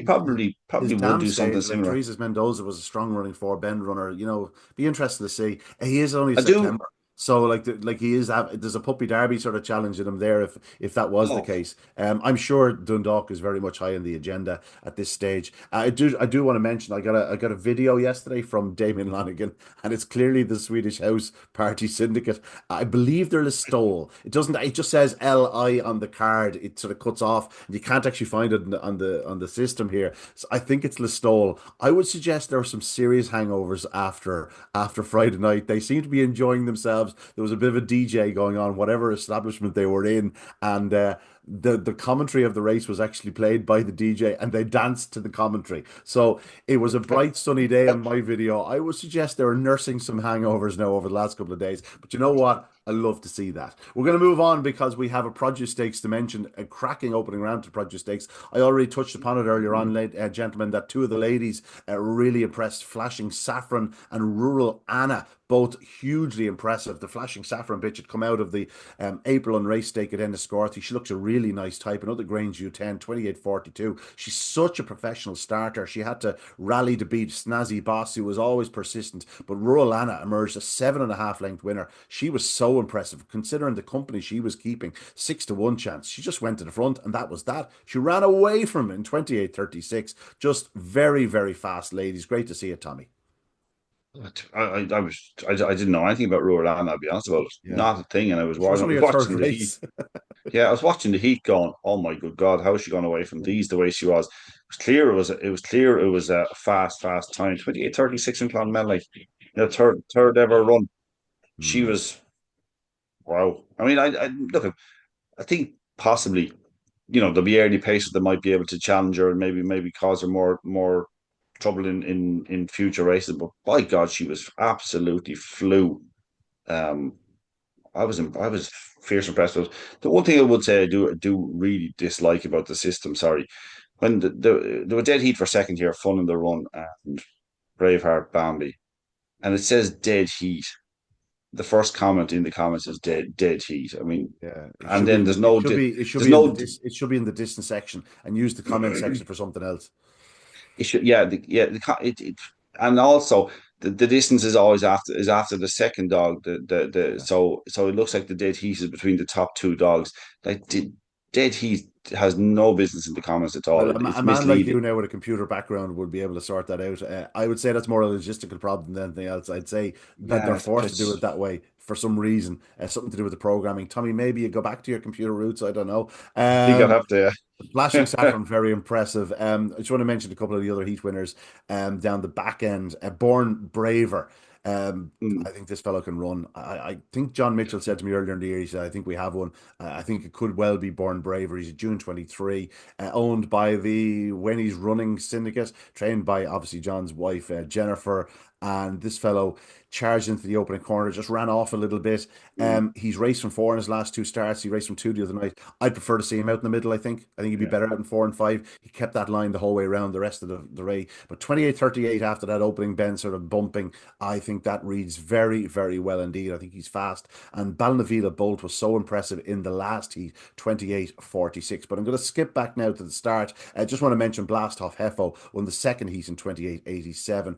will do something similar. Teresa's Mendoza was a strong running 4 bend runner. Be interested to see. He is only September. So he is. There's a puppy derby sort of challenge in him there, if that was the case. I'm sure Dundalk is very much high on the agenda at this stage. I do want to mention I got a video yesterday from Damien Lanigan, and it's clearly the Swedish House Party Syndicate. I believe they're Listowel. It doesn't. It just says LI on the card. It sort of cuts off, and you can't actually find it on the system here. So I think it's Listowel. I would suggest there were some serious hangovers after Friday night. They seem to be enjoying themselves. There was a bit of a DJ going on, whatever establishment they were in, and the commentary of the race was actually played by the DJ, and they danced to the commentary. So it was a bright, sunny day on my video. I would suggest they were nursing some hangovers now over the last couple of days. But you know what? I love to see that. We're going to move on because we have a Produce Stakes to mention, a cracking opening round to Produce Stakes. I already touched upon it earlier on, gentlemen, that 2 of the ladies really impressed. Flashing Saffron and Rural Anna, both hugely impressive. The Flashing Saffron bitch had come out of the April on race stake at Enniscorthy. She looks a really nice type. Another Grange U10, 28.42. She's such a professional starter. She had to rally to beat Snazzy Boss, who was always persistent. But Rural Anna emerged a 7.5 length winner. She was so impressive, considering the company she was keeping. 6-1 chance. She just went to the front, and that was that. She ran away from him in 28.36. Just very, very fast ladies. Great to see it, Tommy. I didn't know anything about Rural Anna, I'll be honest about it. Yeah. Not a thing, and I was watching the heat. Yeah, I was watching the heat going, oh my good God, how is she gone away from these the way she was? It was clear it was a fast time. 28.36 in Clonmel, third ever run. She was wow. I mean, I look, I think possibly, there'll be early paces that might be able to challenge her and maybe cause her more trouble in future races. But by God, she was absolutely flew. Um, I was fierce impressed with. The one thing I would say I do really dislike about the system. Sorry, when they were dead heat for second here, fun in the run, and Braveheart Bambi, and it says dead heat. The first comment in the comments is dead heat. I mean, Yeah, it and should be then in the, it should there's be in no it should be in the distance section, and use the comment section for something else. it should yeah and also the distance is always after the second dog. Yeah. So it looks like the dead heat is between the top two dogs. Like dead heat has no business in the comments at all. Well, It's a man like misleading. you now with a computer background would be able to sort that out. I would say that's more a logistical problem than anything else. I'd say that they're Yeah, forced to do it it's that way for some reason, something to do with the programming. Tommy, maybe you go back to your computer roots. I don't know. I think I'd have to. Flashing Saffron, very impressive. I just want to mention a couple of the other heat winners down the back end. Born Braver. I Mm, think this fellow can run. I think John Mitchell said to me earlier in the year, he said, I think we have one. I think it could well be Born Braver. He's a June 23, owned by the When He's Running Syndicate, trained by obviously John's wife, Jennifer. And this fellow charged into the opening corner, just ran off a little bit. mm, He's raced from four in his last two starts. He raced from two the other night. I'd prefer to see him out in the middle, I think. I think he'd be yeah. better out in 4 and 5. He kept that line the whole way around the rest of the race. But 28:38 after that opening bend sort of bumping, I think that reads very, very well indeed. I think he's fast. And Balnavila Bolt was so impressive in the last heat, 28:46. But I'm going to skip back now to the start. I just want to mention Blastoff Hefo won the second heat in 28:87.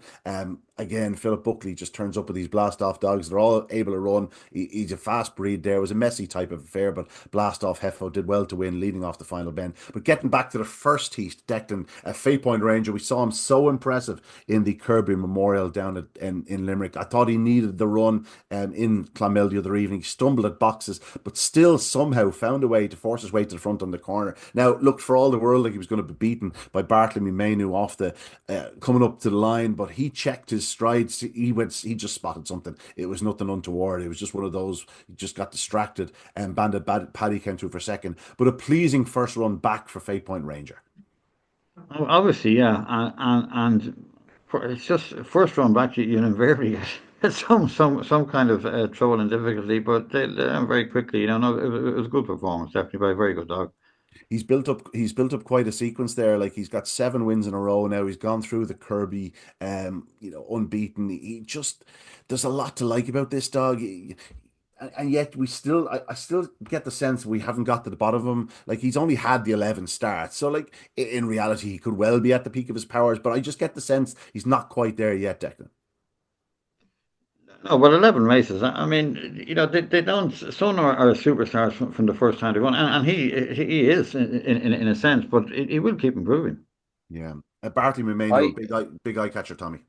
Again, Philip Buckley just turns up with these Blastoff dogs. They're all able to run. He's a fast breed there. It was a messy type of affair, but Blastoff Hefo did well to win, leading off the final bend. But getting back to the first heat, Declan, Fateoint Ranger, we saw him so impressive in the Kirby Memorial down in Limerick. I thought he needed the run in Clonmel the other evening. He stumbled at boxes, but still somehow found a way to force his way to the front on the corner. Now, looked for all the world like he was going to be beaten by Bartlemy Mainu off the coming up to the line, but he checked his strides. He just spotted something. It was nothing untoward. It was just one of those. He just got distracted, and Bandit Paddy came through for second. But a pleasing first run back for Fateoint Ranger. Obviously, yeah, it's just first run back. You invariably get some kind of trouble and difficulty, but they learn very quickly. No, it was a good performance, definitely by a very good dog. He's built up quite a sequence there. Like he's got 7 wins in a row now. He's gone through the Kirby, unbeaten. He just there's a lot to like about this dog. And yet I still get the sense we haven't got to the bottom of him. Like he's only had the 11 starts, so like in reality he could well be at the peak of his powers. But I just get the sense he's not quite there yet, Declan. No, well, 11 races. I mean, they don't. Some are superstars from the first time they won, and he is in a sense, but he will keep improving. Yeah, Bartley Mamano, I big eye catcher, Tommy.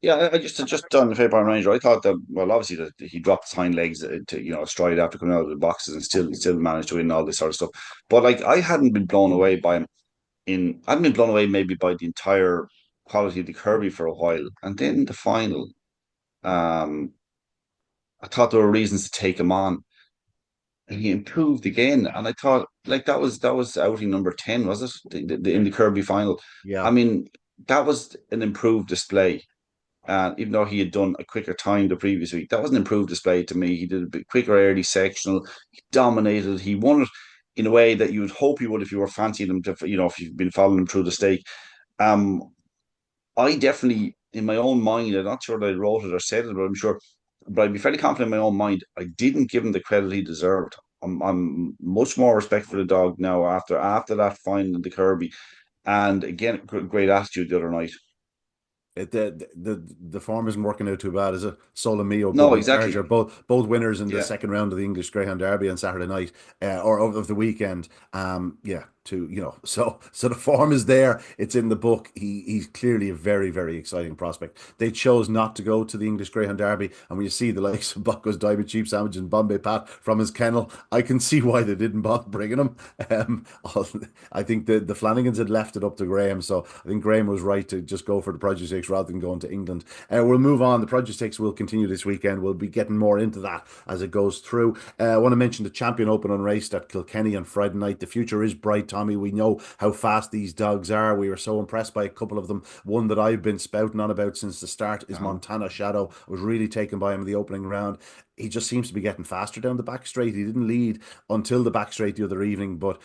Yeah, I just on the Fairbairn Ranger, I thought that well, obviously that he dropped his hind legs to stride after coming out of the boxes and still managed to win all this sort of stuff. But like I hadn't been blown away by him I hadn't been blown away maybe by the entire quality of the Kirby for a while, and then the final, um, I thought there were reasons to take him on, and he improved again. And I thought like that was outing number 10, was it? In the Kirby final. I Yeah. mean, that was an improved display. And even though he had done a quicker time the previous week, that was an improved display to me. He did a bit quicker early sectional. He dominated. He won it in a way that you would hope he would if you were fancying him to, if you've been following him through the stake. Um, I definitely, in my own mind, I'm not sure that I wrote it or said it, but I'm sure, but I'd be fairly confident in my own mind. I didn't give him the credit he deserved. I'm much more respect for the dog now after that final in the Kirby, and again, great attitude the other night. The form isn't working out too bad, is it? Solomio, No, Goodman, exactly. Berger, both winners in the Yeah. second round of the English Greyhound Derby on Saturday night, or of the weekend. Yeah, so the form is there. It's in the book. He's clearly a very, very exciting prospect. They chose not to go to the English Greyhound Derby, and when you see the likes of Bucco's Diamond Cheap Sandwich and Bombay Pat from his kennel, I can see why they didn't bother bringing him. Um, I think the Flanagans had left it up to Graham, so I think Graham was right to just go for the Produce Stakes rather than going to England. We'll move on. The Produce Stakes will continue this weekend. We'll be getting more into that as it goes through. I want to mention the Champion Open unraced at Kilkenny on Friday night. The future is bright, Tommy. We know how fast these dogs are. We were so impressed by a couple of them. One that I've been spouting on about since the start is Montana Shadow. I was really taken by him in the opening round. He just seems to be getting faster down the back straight. He didn't lead until the back straight the other evening, but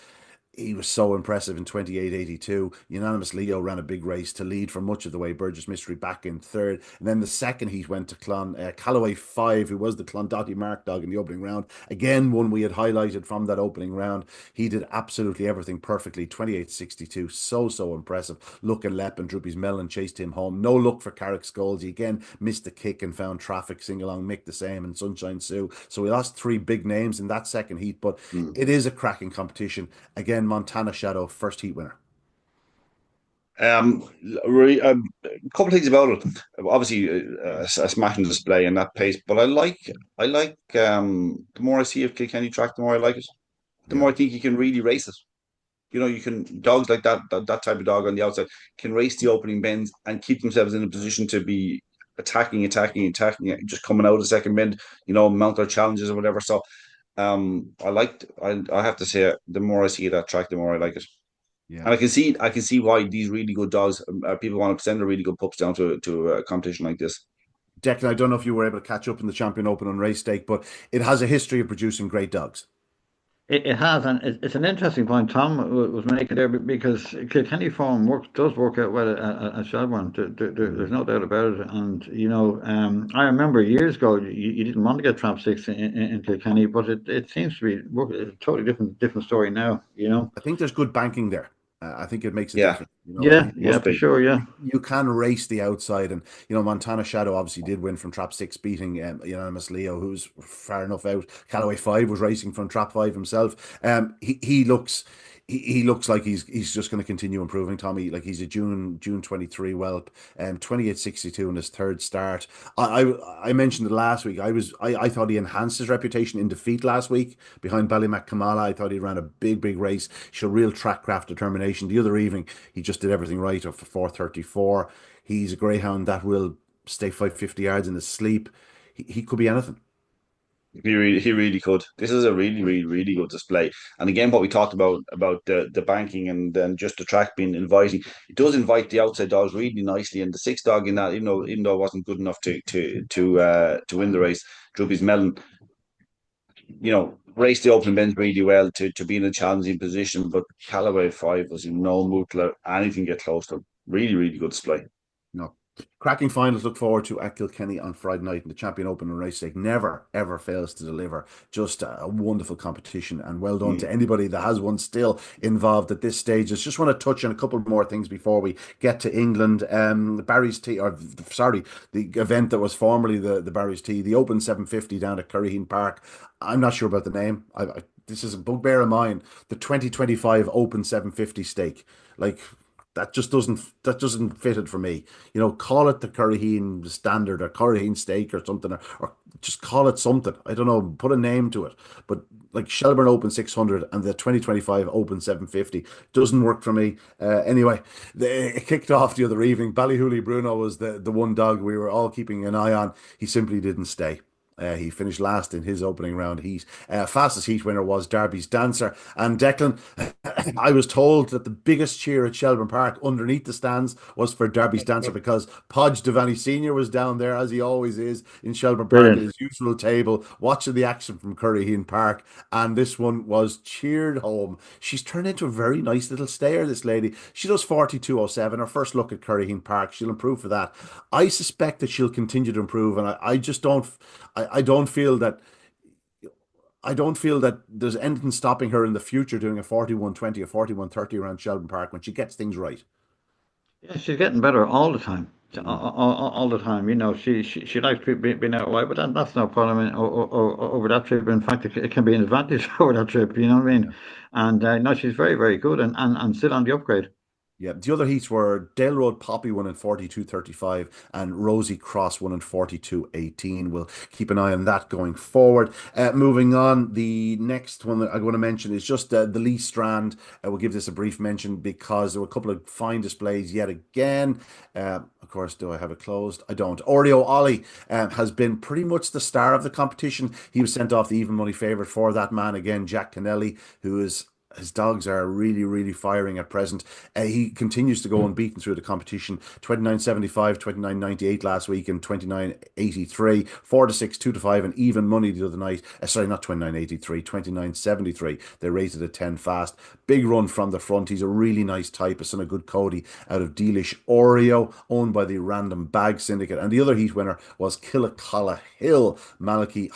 he was so impressive in 28.82. Unanimous Leo ran a big race to lead for much of the way. Burgess Mystery back in third. And then the second heat went to Callaway 5, who was the Clondotty Mark dog in the opening round. Again, one we had highlighted from that opening round. He did absolutely everything perfectly. 28.62. So impressive. Look and Lep and Droopy's Melon chased him home. No look for Carrick Skulls. He again missed the kick and found traffic. Sing along Mick the same and Sunshine Sue. So we lost 3 big names in that second heat, but it is a cracking competition. Again, Montana Shadow, first heat winner. A couple of things about it. Obviously, a smashing display and that pace. But I like the more I see of Kilkenny track, the more I like it. The more I think you can really race it. You can dogs like that type of dog on the outside can race the opening bends and keep themselves in a position to be attacking, just coming out of the second bend. Mount their challenges or whatever. So, I have to say, the more I see that track, the more I like it. Yeah. And I can see why these really good dogs, people want to send their really good pups down to a competition like this. Declan, I don't know if you were able to catch up in the Champion Open on race stake, but it has a history of producing great dogs. It has, and it's an interesting point Tom was making there, because Kilkenny form does work out well at Shelbourne. There's no doubt about it. And I remember years ago you didn't want to get Trap 6 in Kilkenny, but it seems to be a totally different story now. I think there's good banking there. I think it makes a Yeah. difference. Yeah, for sure. Yeah, You can race the outside, and Montana Shadow obviously did win from Trap 6, beating Unanimous Leo, who's far enough out. Callaway 5 was racing from Trap 5 himself. He looks like he's just going to continue improving, Tommy. Like, he's a June 23 whelp, 28.62 in his third start. I mentioned it last week. I thought he enhanced his reputation in defeat last week behind Ballymac Kamala. I thought he ran a big race, showed real track craft, determination. The other evening he just did everything right for 4:34. He's a greyhound that will stay 550 yards in his sleep. He could be anything. He really could. This is a really good display. And again, what we talked about the banking and then just the track being inviting, it does invite the outside dogs really nicely. And the 6 dog in that, even though it wasn't good enough to win the race, Droopy's Melon, raced the open bends really well to be in a challenging position. But Callaway 5 was in no mood to let anything get close to him. Really good display. No. Cracking finals look forward to at Kilkenny on Friday night, and the Champion Open and race stake never ever fails to deliver. Just a wonderful competition, and well done to anybody that has one still involved at this stage. I just want to touch on a couple more things before we get to England. Barry's Tea, the event that was formerly the Barry's Tea, the Open 750 down at Curraheen Park. I'm not sure about the name. This is a bugbear of mine. The 2025 Open 750 stake, like. That just doesn't fit it for me. Call it the Curraheen Standard or Curraheen Stake or something, or just call it something. I don't know, put a name to it. But like Shelbourne Open 600 and the 2025 Open 750 doesn't work for me. Anyway, it kicked off the other evening. Ballyhooly Bruno was the one dog we were all keeping an eye on. He simply didn't stay. He finished last in his opening round heat. Fastest heat winner was Derby's Dancer. And Declan, I was told that the biggest cheer at Shelbourne Park underneath the stands was for Derby's Dancer, because Podge Devaney Sr. was down there, as he always is, in Shelbourne Park at his usual table, watching the action from Curraheen Park. And this one was cheered home. She's turned into a very nice little stayer, this lady. She does 42.07. Her first look at Curraheen Park. She'll improve for that. I suspect that she'll continue to improve, and I just don't. I don't feel that there's anything stopping her in the future doing a 41.20 or 41.30 around Shelbourne Park when she gets things right. Yeah, she's getting better all the time. all the time. She likes being out wide, but that's no problem over that trip. In fact, it can be an advantage over that trip. You know what I mean? And no, she's very, very good and still on the upgrade. Yeah, the other heats were Dale Road Poppy won in 42.35 and Rosie Cross won in 42.18. We'll keep an eye on that going forward. Moving on, the next one that I want to mention is just the Lee Strand. We'll give this a brief mention because there were a couple of fine displays yet again. Of course, do I have it closed? I don't. Oreo Ollie has been pretty much the star of the competition. He was sent off the even money favourite for that man again, Jack Kennelly, who is his dogs are really, really firing at present. He continues to go unbeaten through the competition. 29.75, 29.98 last week, and 29.83. 4-6, 2-5, and even money the other night. Sorry, not 29.83, 29.73. They raised it at 10 fast. Big run from the front. He's a really nice type. A son of good Cody out of Dealish Oreo, owned by the Random Bag Syndicate. And the other heat winner was Killicalla Hill. Malachy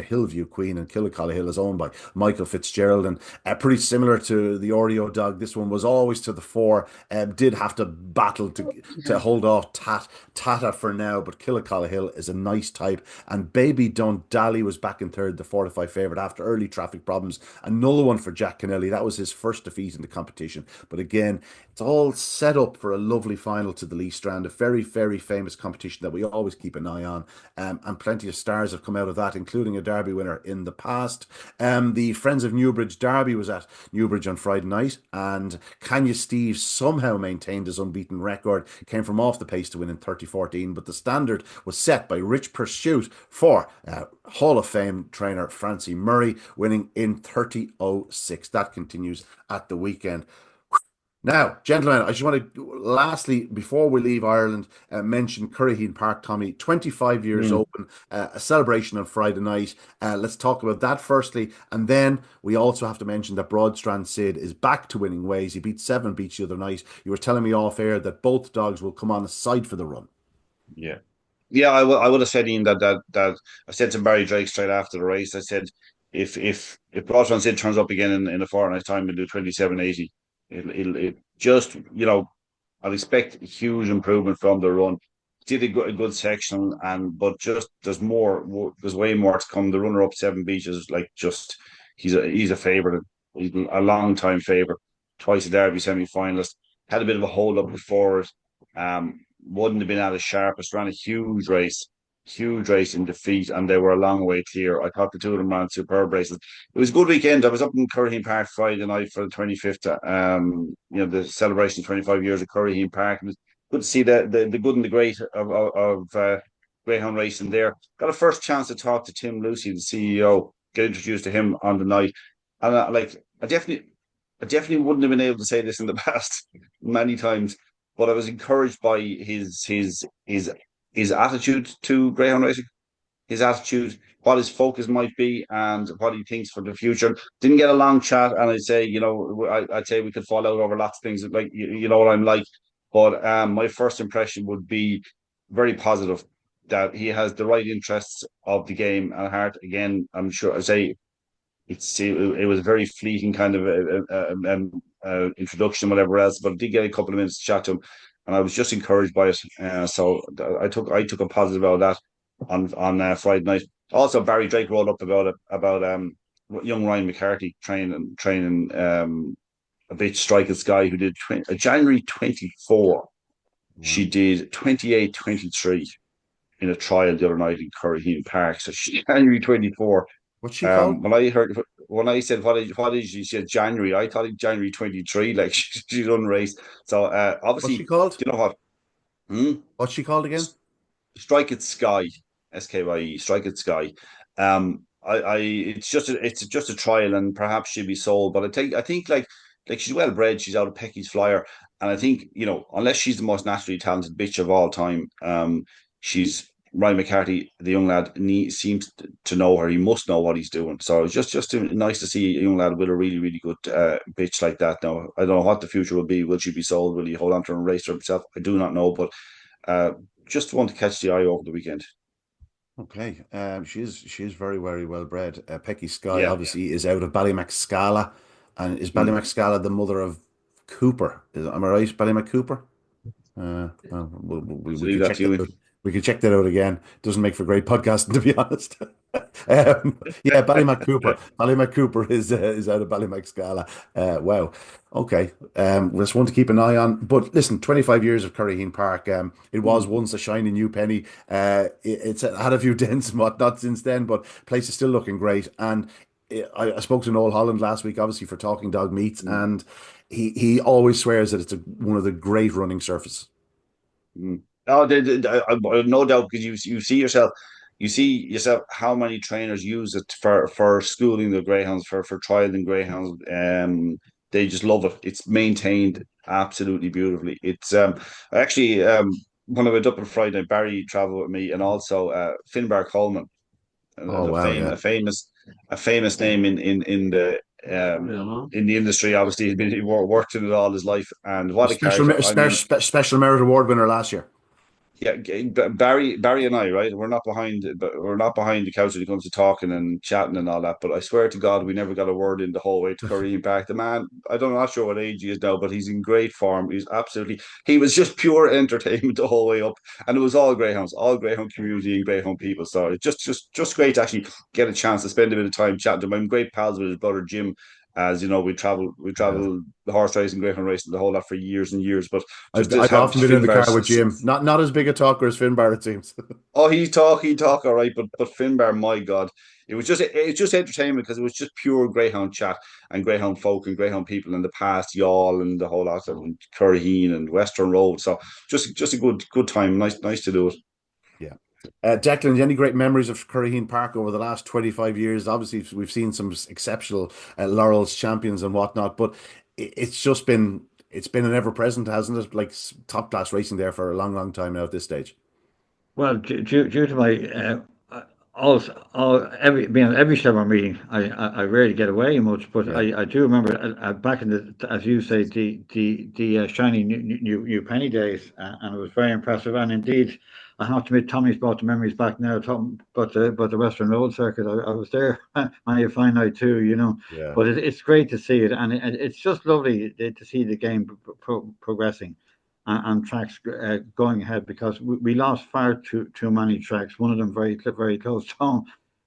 Hillview Queen, and Killicalla Hill is owned by Michael Fitzgerald. And pretty similar to the Oreo dog. This one was always to the fore. Did have to battle to hold off Tata for now, but Killicalla Hill is a nice type. And Baby Don't Dally was back in third, the 4-5 favourite after early traffic problems. Another one for Jack Kennelly. That was his first defeat in the competition. But again, it's all set up for a lovely final to the Lee Strand, a very, very famous competition that we always keep an eye on. And plenty of stars have come out of that, including a Derby winner in the past. The Friends of Newbridge Derby was at Newbridge on Friday night, and Kanye Steve somehow maintained his unbeaten record, came from off the pace to win in 30.14, but the standard was set by Rich Pursuit for Hall of Fame trainer Francie Murray, winning in 30.06. That continues at the weekend. Now, gentlemen, I just want to, lastly, before we leave Ireland, mention Curraheen Park, Tommy, 25 years open, a celebration on Friday night. Let's talk about that firstly. And then we also have to mention that Broadstrand Sid is back to winning ways. He beat 7 Beach the other night. You were telling me off air that both dogs will come on the side for the run. Yeah. Yeah, I would have said, Ian, that I said to Barry Drake straight after the race. I said if Broadman Sid turns up again in a fortnight's time and do 27.80, it just I'd expect a huge improvement from the run. Did a good section, but just there's way more to come. The runner up 7 Beaches, like, just he's a favourite. He's a long time favourite. Twice a Derby semi finalist. Had a bit of a hold up before it. Wouldn't have been at as sharp as ran a huge race in defeat, and they were a long way clear. I thought the two of them ran superb races. It was a good weekend. I was up in Curraheen Park Friday night for the 25th, the celebration of 25 years of Curraheen Park. It was good to see the good and the great of Greyhound racing there. Got a first chance to talk to Tim Lucy, the CEO, get introduced to him on the night. And I definitely wouldn't have been able to say this in the past many times, but I was encouraged by his attitude to greyhound racing, his attitude, what his focus might be, and what he thinks for the future. Didn't get a long chat, and I'd say I'd say we could fall out over lots of things. Like, you know what I'm like, but my first impression would be very positive, that he has the right interests of the game at heart. Again, I'm sure I say it was a very fleeting kind of introduction, whatever else, but I did get a couple of minutes to chat to him, and I was just encouraged by it. So I took a positive out of that on Friday night. Also, Barry Drake rolled up about young Ryan McCarthy training a bit Strike at Sky, who did January 24. She did 28.23 in a trial the other night in Curraheen Park. So January 24. What's she called? When I said what is she said January, I thought it January 23, like she's unraced. So obviously, What's she called? Do you know what? What's she called again? Strike at Sky, SKYE, Strike at Sky. It's just a trial, and perhaps she'll be sold. But I think like she's well bred. She's out of Pecky's Flyer, and I think, unless she's the most naturally talented bitch of all time, she's Ryan McCarthy, the young lad, seems to know her. He must know what he's doing. So it's just nice to see a young lad with a really, really good bitch like that. Now, I don't know what the future will be. Will she be sold? Will he hold on to her and race her himself? I do not know, but just want to catch the eye over the weekend. Okay, she is very, very well bred. Pecky Sky obviously is out of Ballymacscala, and is Ballymacscala the mother of Cooper? Am I right, Ballymac Cooper? So We leave could that check to you. that out. We could check that out again. Doesn't make for great podcasting, to be honest. Yeah, Ballymac Cooper. Ballymac Cooper is out of Ballymac Scala. Wow. Okay. That's one to keep an eye on. But listen, 25 years of Curraheen Park. It was once a shiny new penny. It's had a few dents and whatnot since then, but place is still looking great. And I spoke to Noel Holland last week, obviously for Talking Dog Meats, and he always swears that it's one of the great running surfaces. Mm. Oh, no doubt, because you see yourself how many trainers use it for schooling the greyhounds, for trialing greyhounds. They just love it. It's maintained absolutely beautifully. It's actually when I went up on Friday, Barry travelled with me, and also Finbar Coleman, Oh a wow, yeah. a famous name in the industry. Obviously, he worked in it all his life, and what a character! I mean, Special Merit Award winner last year. yeah, Barry and I, right? We're not behind the couch when it comes to talking and chatting and all that. But I swear to God, we never got a word in the whole way to Curraheen Park. The man, I'm not sure what age he is now, but he's in great form. He was just pure entertainment the whole way up, and it was all greyhounds, all greyhound community and greyhound people. So it's just great to actually get a chance to spend a bit of time chatting to him. I'm great pals with his brother Jim. As you know, we Yeah. travel the horse racing, greyhound racing, the whole lot for years and years. But just to I've have often been in the car Finbar's. with Jim. Not as big a talker as Finbar, it seems. Oh, he talk all right, but Finbar, my God, it was just entertainment, because it was just pure greyhound chat and greyhound folk and greyhound people in the past, y'all and the whole lot of Curraheen and Western Road. So just a good time. Nice to do it. Yeah. Declan, any great memories of Curraheen Park over the last 25 years? Obviously, we've seen some exceptional laurels, champions, and whatnot, but it's been an ever present, hasn't it? Like top class racing there for a long time now at this stage. Well, due to my every Shelbourne meeting, I rarely get away much, but Yeah. I do remember back in the, as you say, the shiny new penny days, and it was very impressive. And indeed, I have to admit, Tommy's brought the memories back now. But the Western Road Circuit, I was there many a fine night too, Yeah. But it's great to see it, and it's just lovely to see the game progressing and tracks going ahead, because we lost far too many tracks. One of them very close to home,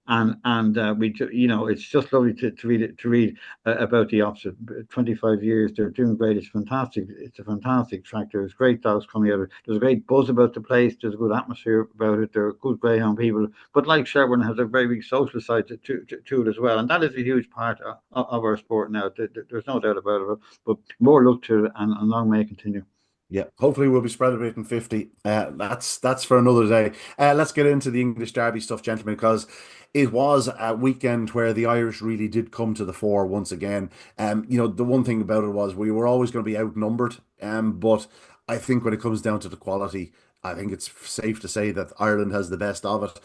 and it's just lovely to read about the opposite. 25 years, they're doing great. It's fantastic. It's a fantastic track. There's great dogs coming out of it. There's a great buzz about the place. There's a good atmosphere about it. There are good greyhound people, but like Shelbourne has a very big social side to it as well, and that is a huge part of our sport now. There's no doubt about it. But more luck to it, and long may it continue. Yeah, hopefully we'll be spread a bit in 50. That's for another day. Let's get into the English Derby stuff, gentlemen, because it was a weekend where the Irish really did come to the fore once again. The one thing about it was we were always going to be outnumbered, but I think when it comes down to the quality, I think it's safe to say that Ireland has the best of it.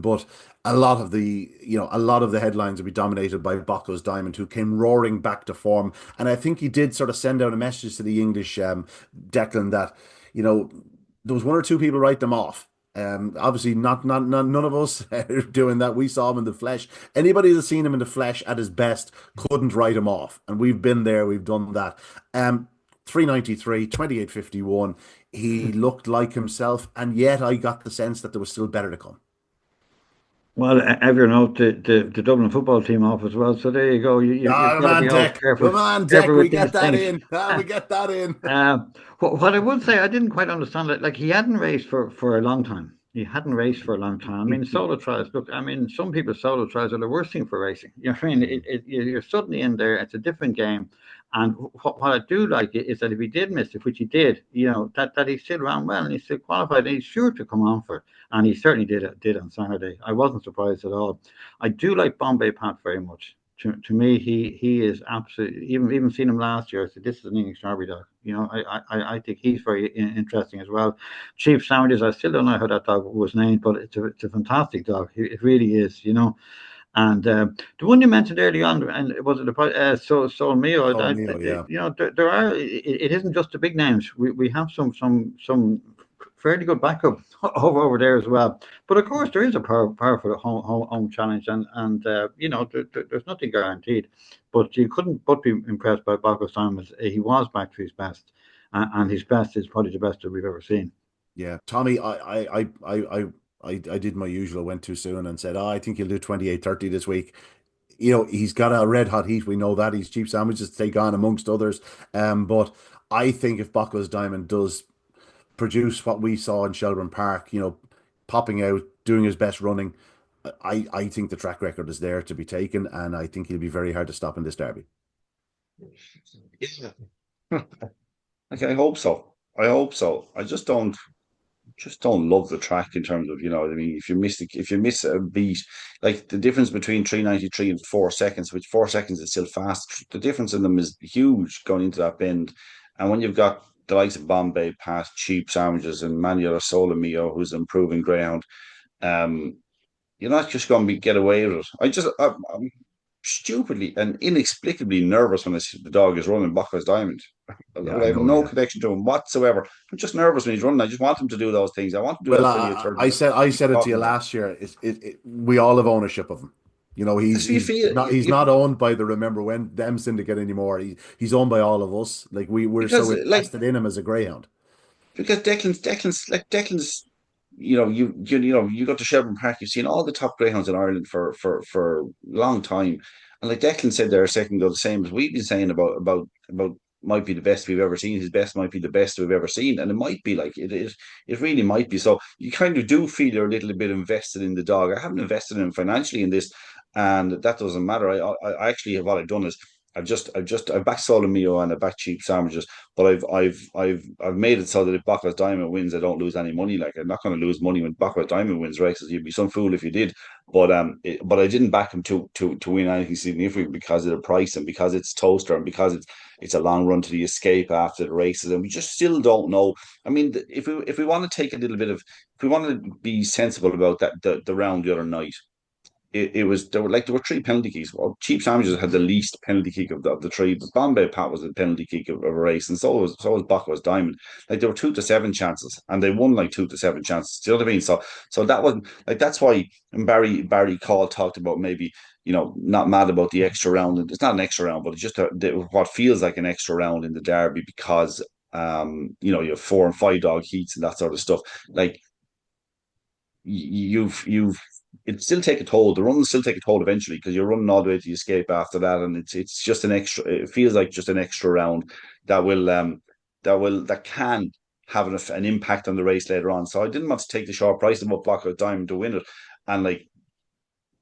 But a lot of the headlines will be dominated by Bocco's Diamond, who came roaring back to form. And I think he did sort of send out a message to the English, Declan, that, there was one or two people write them off. Obviously, not none of us are doing that. We saw him in the flesh. Anybody that's seen him in the flesh at his best couldn't write him off. And we've been there, we've done that. 393, 28.51. He looked like himself, and yet I got the sense that there was still better to come. Well, everyone out the Dublin football team off as well. So there you go. You've got to be all careful. Come on, Deck. Careful We with get these that things. in. We get that in. What I would say, I didn't quite understand it. Like, he hadn't raced for a long time. He hadn't raced for a long time. I mean, solo trials. Look, I mean, some people's solo trials are the worst thing for racing. You know what I mean? You're suddenly in there. It's a different game. And what I do like is that if he did miss it, which he did, that he still ran well and he's still qualified and he's sure to come on for it. And he certainly did on Saturday. I wasn't surprised at all. I do like Bombay Pat very much. To me, he is absolutely, even seen him last year. I said, this is an English Derby dog. I think he's very interesting as well. Chief Sanders, I still don't know how that dog was named, but it's a fantastic dog. It really is, And the one you mentioned early on, and was it about Sol Mio? Yeah. There are. It isn't just the big names. We have some fairly good backup over there as well. But of course, there is a powerful home challenge, and there's nothing guaranteed. But you couldn't but be impressed by Bacchus Simons. He was back to his best, and his best is probably the best that we've ever seen. Yeah, Tommy, I did my usual. I went too soon and said, I think he'll do 28-30 this week. He's got a red hot heat. We know that he's cheap sandwiches to take on amongst others. But I think if Buckle's Diamond does produce what we saw in Shelbourne Park, popping out, doing his best running, I think the track record is there to be taken, and I think he'll be very hard to stop in this derby. Yeah. Okay, I hope so. I just don't love the track in terms of, what I mean, if you miss a beat, like the difference between 3:93 and 4 seconds, which 4 seconds is still fast, the difference in them is huge going into that bend. And when you've got the likes of Bombay, Pat, Cheap Sandwiches, and Manuel Solomio, who's improving Greyhound, you're not just going to get away with it. I'm stupidly and inexplicably nervous when I see the dog is running Buckle's Diamond. Yeah, I have no connection to him whatsoever. I'm just nervous when he's running. I just want him to do those things. I want to do Well, that 20 or 30. I said it to you last year. We all have ownership of him. He's not owned by the Remember When them syndicate anymore. He's owned by all of us. Like we're so invested in him as a Greyhound. Because Declan's, you go to Shelbourne Park, you've seen all the top greyhounds in Ireland for a long time, and like Declan said there a second ago, the same as we've been saying about might be the best we've ever seen. His best might be the best we've ever seen, and it might be like it is. It really might be. So you kind of do feel you're a little bit invested in the dog. I haven't invested in him financially in this, and that doesn't matter. I actually what I've done is I've backed Solomio and I backed Cheap Sandwiches, but I've made it so that if Buckle's Diamond wins, I don't lose any money. Like I'm not going to lose money when Buckle's Diamond wins races. You'd be some fool if you did. But I didn't back him to win anything significant because of the price and because it's Toaster and because it's a long run to the escape after the races, and we just still don't know. I mean, if we want to take a little bit of, if we want to be sensible about that the round the other night. There were three penalty kicks. Well, Cheap Sandwiches had the least penalty kick of the three, but Bombay Pat was a penalty kick of a race, and so was Buckle's Diamond. Like there were 2 to 7 chances, and they won like 2 to 7 chances. Do you know what I mean? So that wasn't like that's why Barry Call talked about maybe not mad about the extra round. It's not an extra round, but it's just what feels like an extra round in the derby because you have 4 and 5 dog heats and that sort of stuff. Like you've it still take a toll. The runs still take a toll eventually because you're running all the way to the escape after that, and it's just an extra. It feels like just an extra round that can have an impact on the race later on. So I didn't want to take the short price of Buckle's Diamond to win it, and like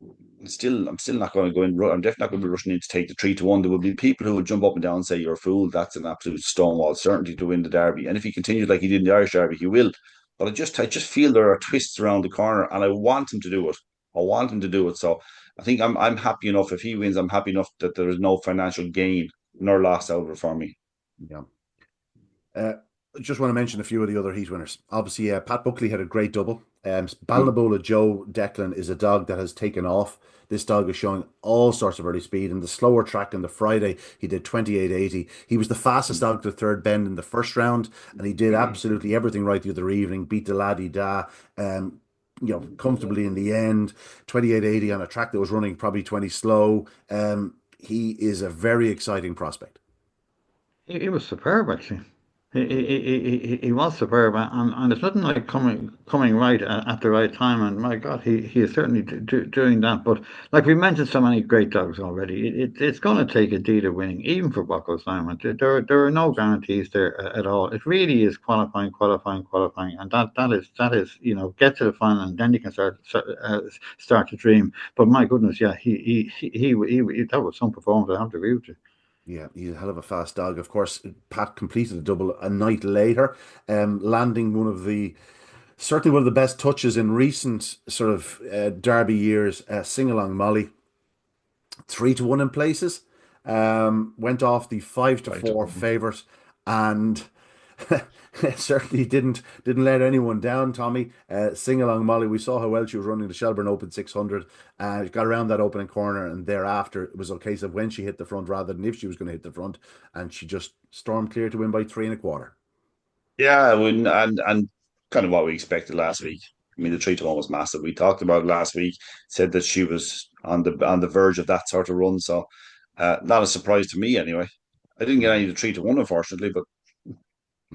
I'm still not going to go in. I'm definitely not going to be rushing in to take the 3-1. There will be people who will jump up and down and say you're a fool. That's an absolute stonewall certainty to win the derby, and if he continues like he did in the Irish Derby, he will. But I just feel there are twists around the corner, and I want him to do it. So I think I'm happy enough if he wins. I'm happy enough that there is no financial gain nor loss out of it for me. Yeah. I just want to mention a few of the other heat winners. Obviously, Pat Buckley had a great double. Balnabola Joe Declan is a dog that has taken off. This dog is showing all sorts of early speed. In the slower track on the Friday, he did 28.80. He was the fastest dog to the third bend in the first round, and he did absolutely everything right the other evening. Beat the Laddie Da, comfortably in the end. 28.80 on a track that was running probably 20 slow. He is a very exciting prospect. He was superb, actually. He was superb, and it's nothing like coming right at the right time. And my God, he is certainly doing that. But like we mentioned, so many great dogs already. It's going to take a deal of winning, even for Buckle's Diamond. There are no guarantees there at all. It really is qualifying, and that is get to the final, and then you can start to dream. But my goodness, yeah, he that was some performance. I have to agree with you. Yeah, he's a hell of a fast dog. Of course, Pat completed a double a night later, landing certainly one of the best touches in recent sort of derby years. Sing Along Molly, 3-1 in places. Went off the 5-4 favourite, and certainly didn't let anyone down, Tommy. Sing Along Molly, we saw how well she was running the Shelbourne Open 600. Got around that opening corner, and thereafter it was a case of when she hit the front rather than if she was going to hit the front, and she just stormed clear to win by 3 1/4. Yeah, and kind of what we expected last week. I mean, the 3-1 was massive. We talked about it last week, said that she was on the verge of that sort of run. So not a surprise to me anyway. I didn't get any of the 3-1, unfortunately, but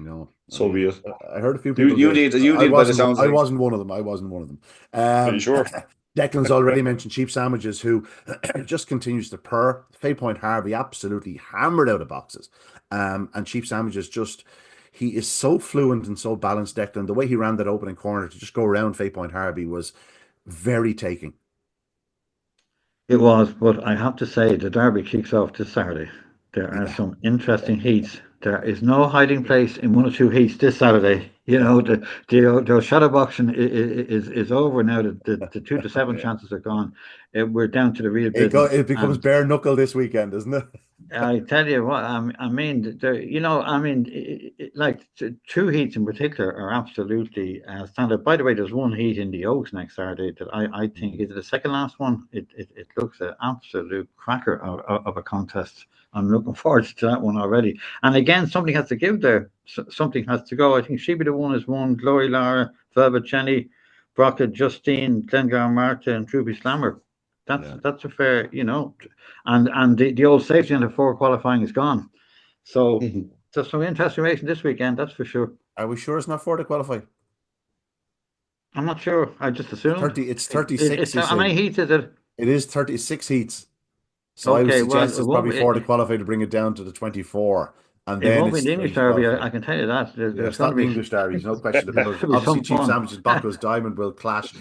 You know, I So be mean, it. I heard a few You people you did. did you I did by the wasn't. sounds I like. wasn't one of them. I wasn't one of them. Are you sure? Declan's already mentioned Cheap Sandwiches, who just continues to purr. Fateoint Harvey absolutely hammered out of boxes, and Cheap Sandwiches just. He is so fluent and so balanced, Declan. The way he ran that opening corner to just go around Fateoint Harvey was very taking. It was, but I have to say the derby kicks off this Saturday. There are Yeah, some interesting heats. There is no hiding place in one or two heats this Saturday. You know, the shadow boxing is over now. The 2 to 7 yeah. chances are gone. We're down to the real business. It becomes And bare knuckle this weekend, isn't it? I tell you what, I mean, like two heats in particular are absolutely standard. By the way, there's one heat in the Oaks next Saturday that I think is it the second last one. It looks an absolute cracker of a contest. I'm looking forward to that one already. And again, something has to give there. Something has to go. I think She Be the One is one. Glory Lara, Velvet Jenny, Brockett, Justine, Glengar Marta, and Ruby Slammer. Yeah. That's a fair, and the old safety on the four qualifying is gone. So there's some interesting racing this weekend, that's for sure. Are we sure it's not four to qualify? I'm not sure. I just assumed. It's 36, It's you how many see. heats is it? It is 36 heats. So I would Okay, well, suggest it's probably four to qualify to bring it down to the 24. And it then won't be it's the three English to Derby. qualify. I can tell you that. Yeah, There's it's going not to the be English derbies, no question. But there's going to be obviously, some Cheap fun. Sandwiches, Bacco's Diamond will clash.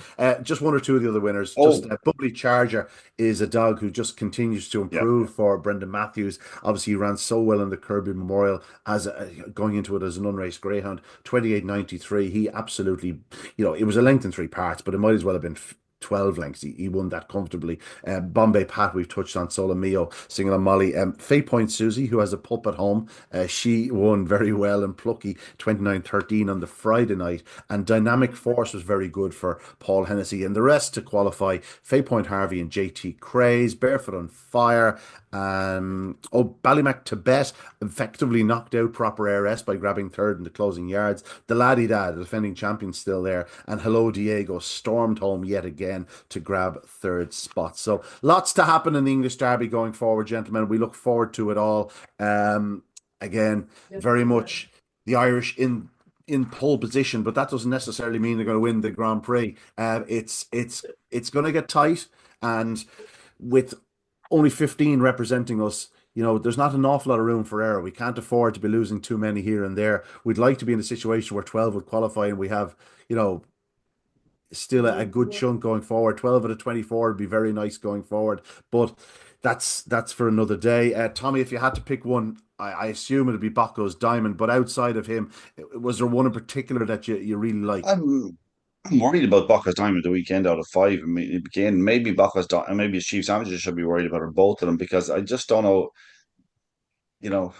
Just one or two of the other winners. Just Oh, Bubbly Charger is a dog who just continues to yeah. improve for Brendan Matthews. Obviously, he ran so well in the Kirby Memorial as going into it as an unraced greyhound. 28.93. He absolutely, it was a length in three parts, but it might as well have been 12 lengths. He won that comfortably. Bombay Pat, we've touched on. Solomio, Single and Molly. Fay Point Susie, who has a pup at home, she won very well. And Plucky, 29.13 on the Friday night. And Dynamic Force was very good for Paul Hennessy. And the rest to qualify: Fay Point Harvey and JT Craze, Barefoot on Fire. Ballymac Tibet effectively knocked out Proper ARS by grabbing third in the closing yards. The Laddie Dad, the defending champion, still there. And Hello Diego stormed home yet again to grab third spot. So lots to happen in the English Derby going forward, gentlemen. We look forward to it all. Again, very much the Irish in pole position, but that doesn't necessarily mean they're going to win the Grand Prix. It's going to get tight, and with only 15 representing us, there's not an awful lot of room for error. We can't afford to be losing too many here and there. We'd like to be in a situation where 12 would qualify and we have, still a good chunk going forward. 12 out of 24 would be very nice going forward, but that's for another day. Tommy, if you had to pick one, I assume it'd be Bacco's Diamond, but outside of him, was there one in particular that you really like? I'm worried about Bacchus Diamond the weekend out of five. I mean, again, maybe Bacchus Diamond, maybe his Chief Sandwiches should be worried about, or both of them, because I just don't know. You know,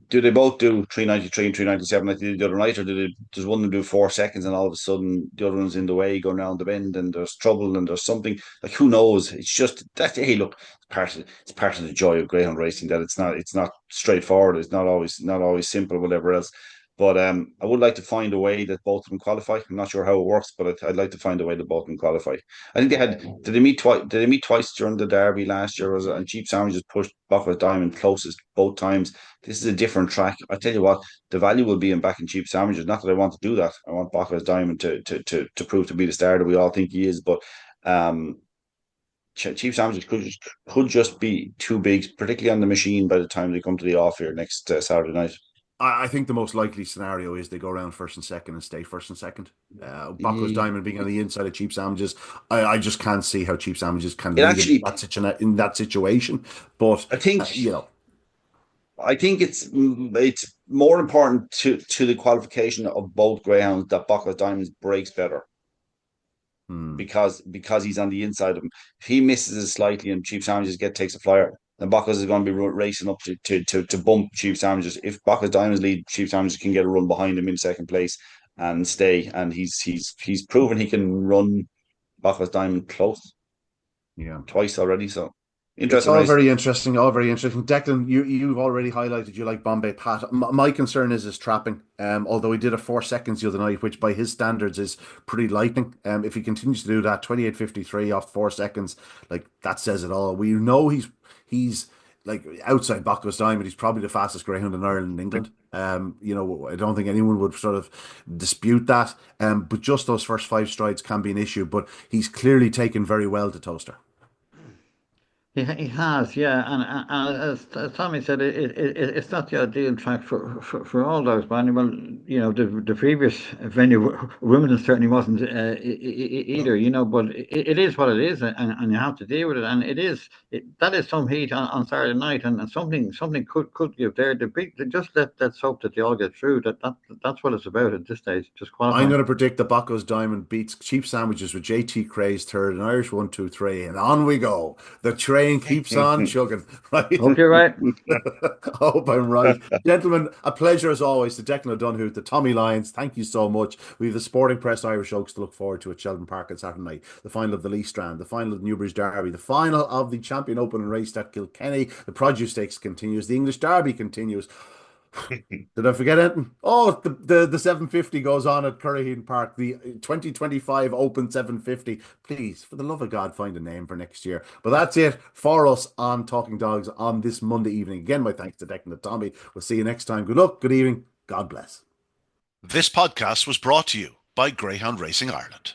do they both do 393 and 397 like they did the other night, or does one of them do 4 seconds and all of a sudden the other one's in the way going around the bend and there's trouble and there's something like who knows? It's just that hey, look, it's part of the joy of greyhound racing that it's not straightforward. It's not always simple, whatever else. But I would like to find a way that both of them qualify. I'm not sure how it works, but I'd like to find a way that both of them qualify. I think they had. Did they meet twice? Did they meet twice during the derby last year? And Cheap Sandwiches pushed Bacchus Diamond closest both times. This is a different track. I tell you what, the value will be in backing Cheap Sandwiches. Not that I want to do that. I want Bacchus Diamond to prove to be the star that we all think he is. But Cheap Sandwiches could just be too big, particularly on the machine by the time they come to the off here next Saturday night. I think the most likely scenario is they go around first and second and stay first and second. Bacco's Diamond being on the inside of Cheap Sandwiches, I just can't see how Cheap Sandwiches can It lead actually, in that situation. But I think, I think it's more important to the qualification of both greyhounds that Bacchus Diamond breaks better because he's on the inside of him. If he misses it slightly and Cheap Sandwiches takes a flyer, then Bacchus is going to be racing up to bump Cheap Sandwiches. If Bacchus Diamond's lead, Cheap Sandwiches can get a run behind him in second place and stay. And he's proven he can run Bacchus Diamond close. Yeah, twice already. So it's interesting all race. very interesting, all very interesting. Declan, you've already highlighted you like Bombay Pat. My concern is his trapping. Although he did a 4 seconds the other night, which by his standards is pretty lightning. If he continues to do that, 28.53 off 4 seconds, like that says it all. We know he's like outside Bacchus Diamond, he's probably the fastest greyhound in Ireland and England. I don't think anyone would sort of dispute that. But just those first 5 strides can be an issue. But he's clearly taken very well to Toaster. He has, yeah, and as Tommy said, it's not the ideal track for all dogs. But well, the previous venue, Wimbledon certainly wasn't either. But it is what it is, and you have to deal with it. And that is some heat on Saturday night, and something could give there. Just let's hope that they all get through. That's what it's about at this stage. Just qualifying. I'm going to predict the Bacchus Diamond beats Cheap Sandwiches with JT Craze third, and Irish 1, 2, 3, and on we go. The train keeps on chugging. Right? Hope you're right. I hope I'm right. Gentlemen, a pleasure as always. To Declan O'Donoghue, to Tommy Lyons, thank you so much. We have the Sporting Press Irish Oaks to look forward to at Shelbourne Park on Saturday night. The final of the Lee Strand, the final of the Newbridge Derby, the final of the Champion Open race at Kilkenny. The Produce Stakes continues. The English Derby continues. Did I forget anything? Oh, the 750 goes on at Curraheen Park, the 2025 Open 750. Please, for the love of God, find a name for next year. But that's it for us on Talking Dogs on this Monday evening. Again, my thanks to Declan and Tommy. We'll see you next time. Good luck, good evening, God bless. This podcast was brought to you by Greyhound Racing Ireland.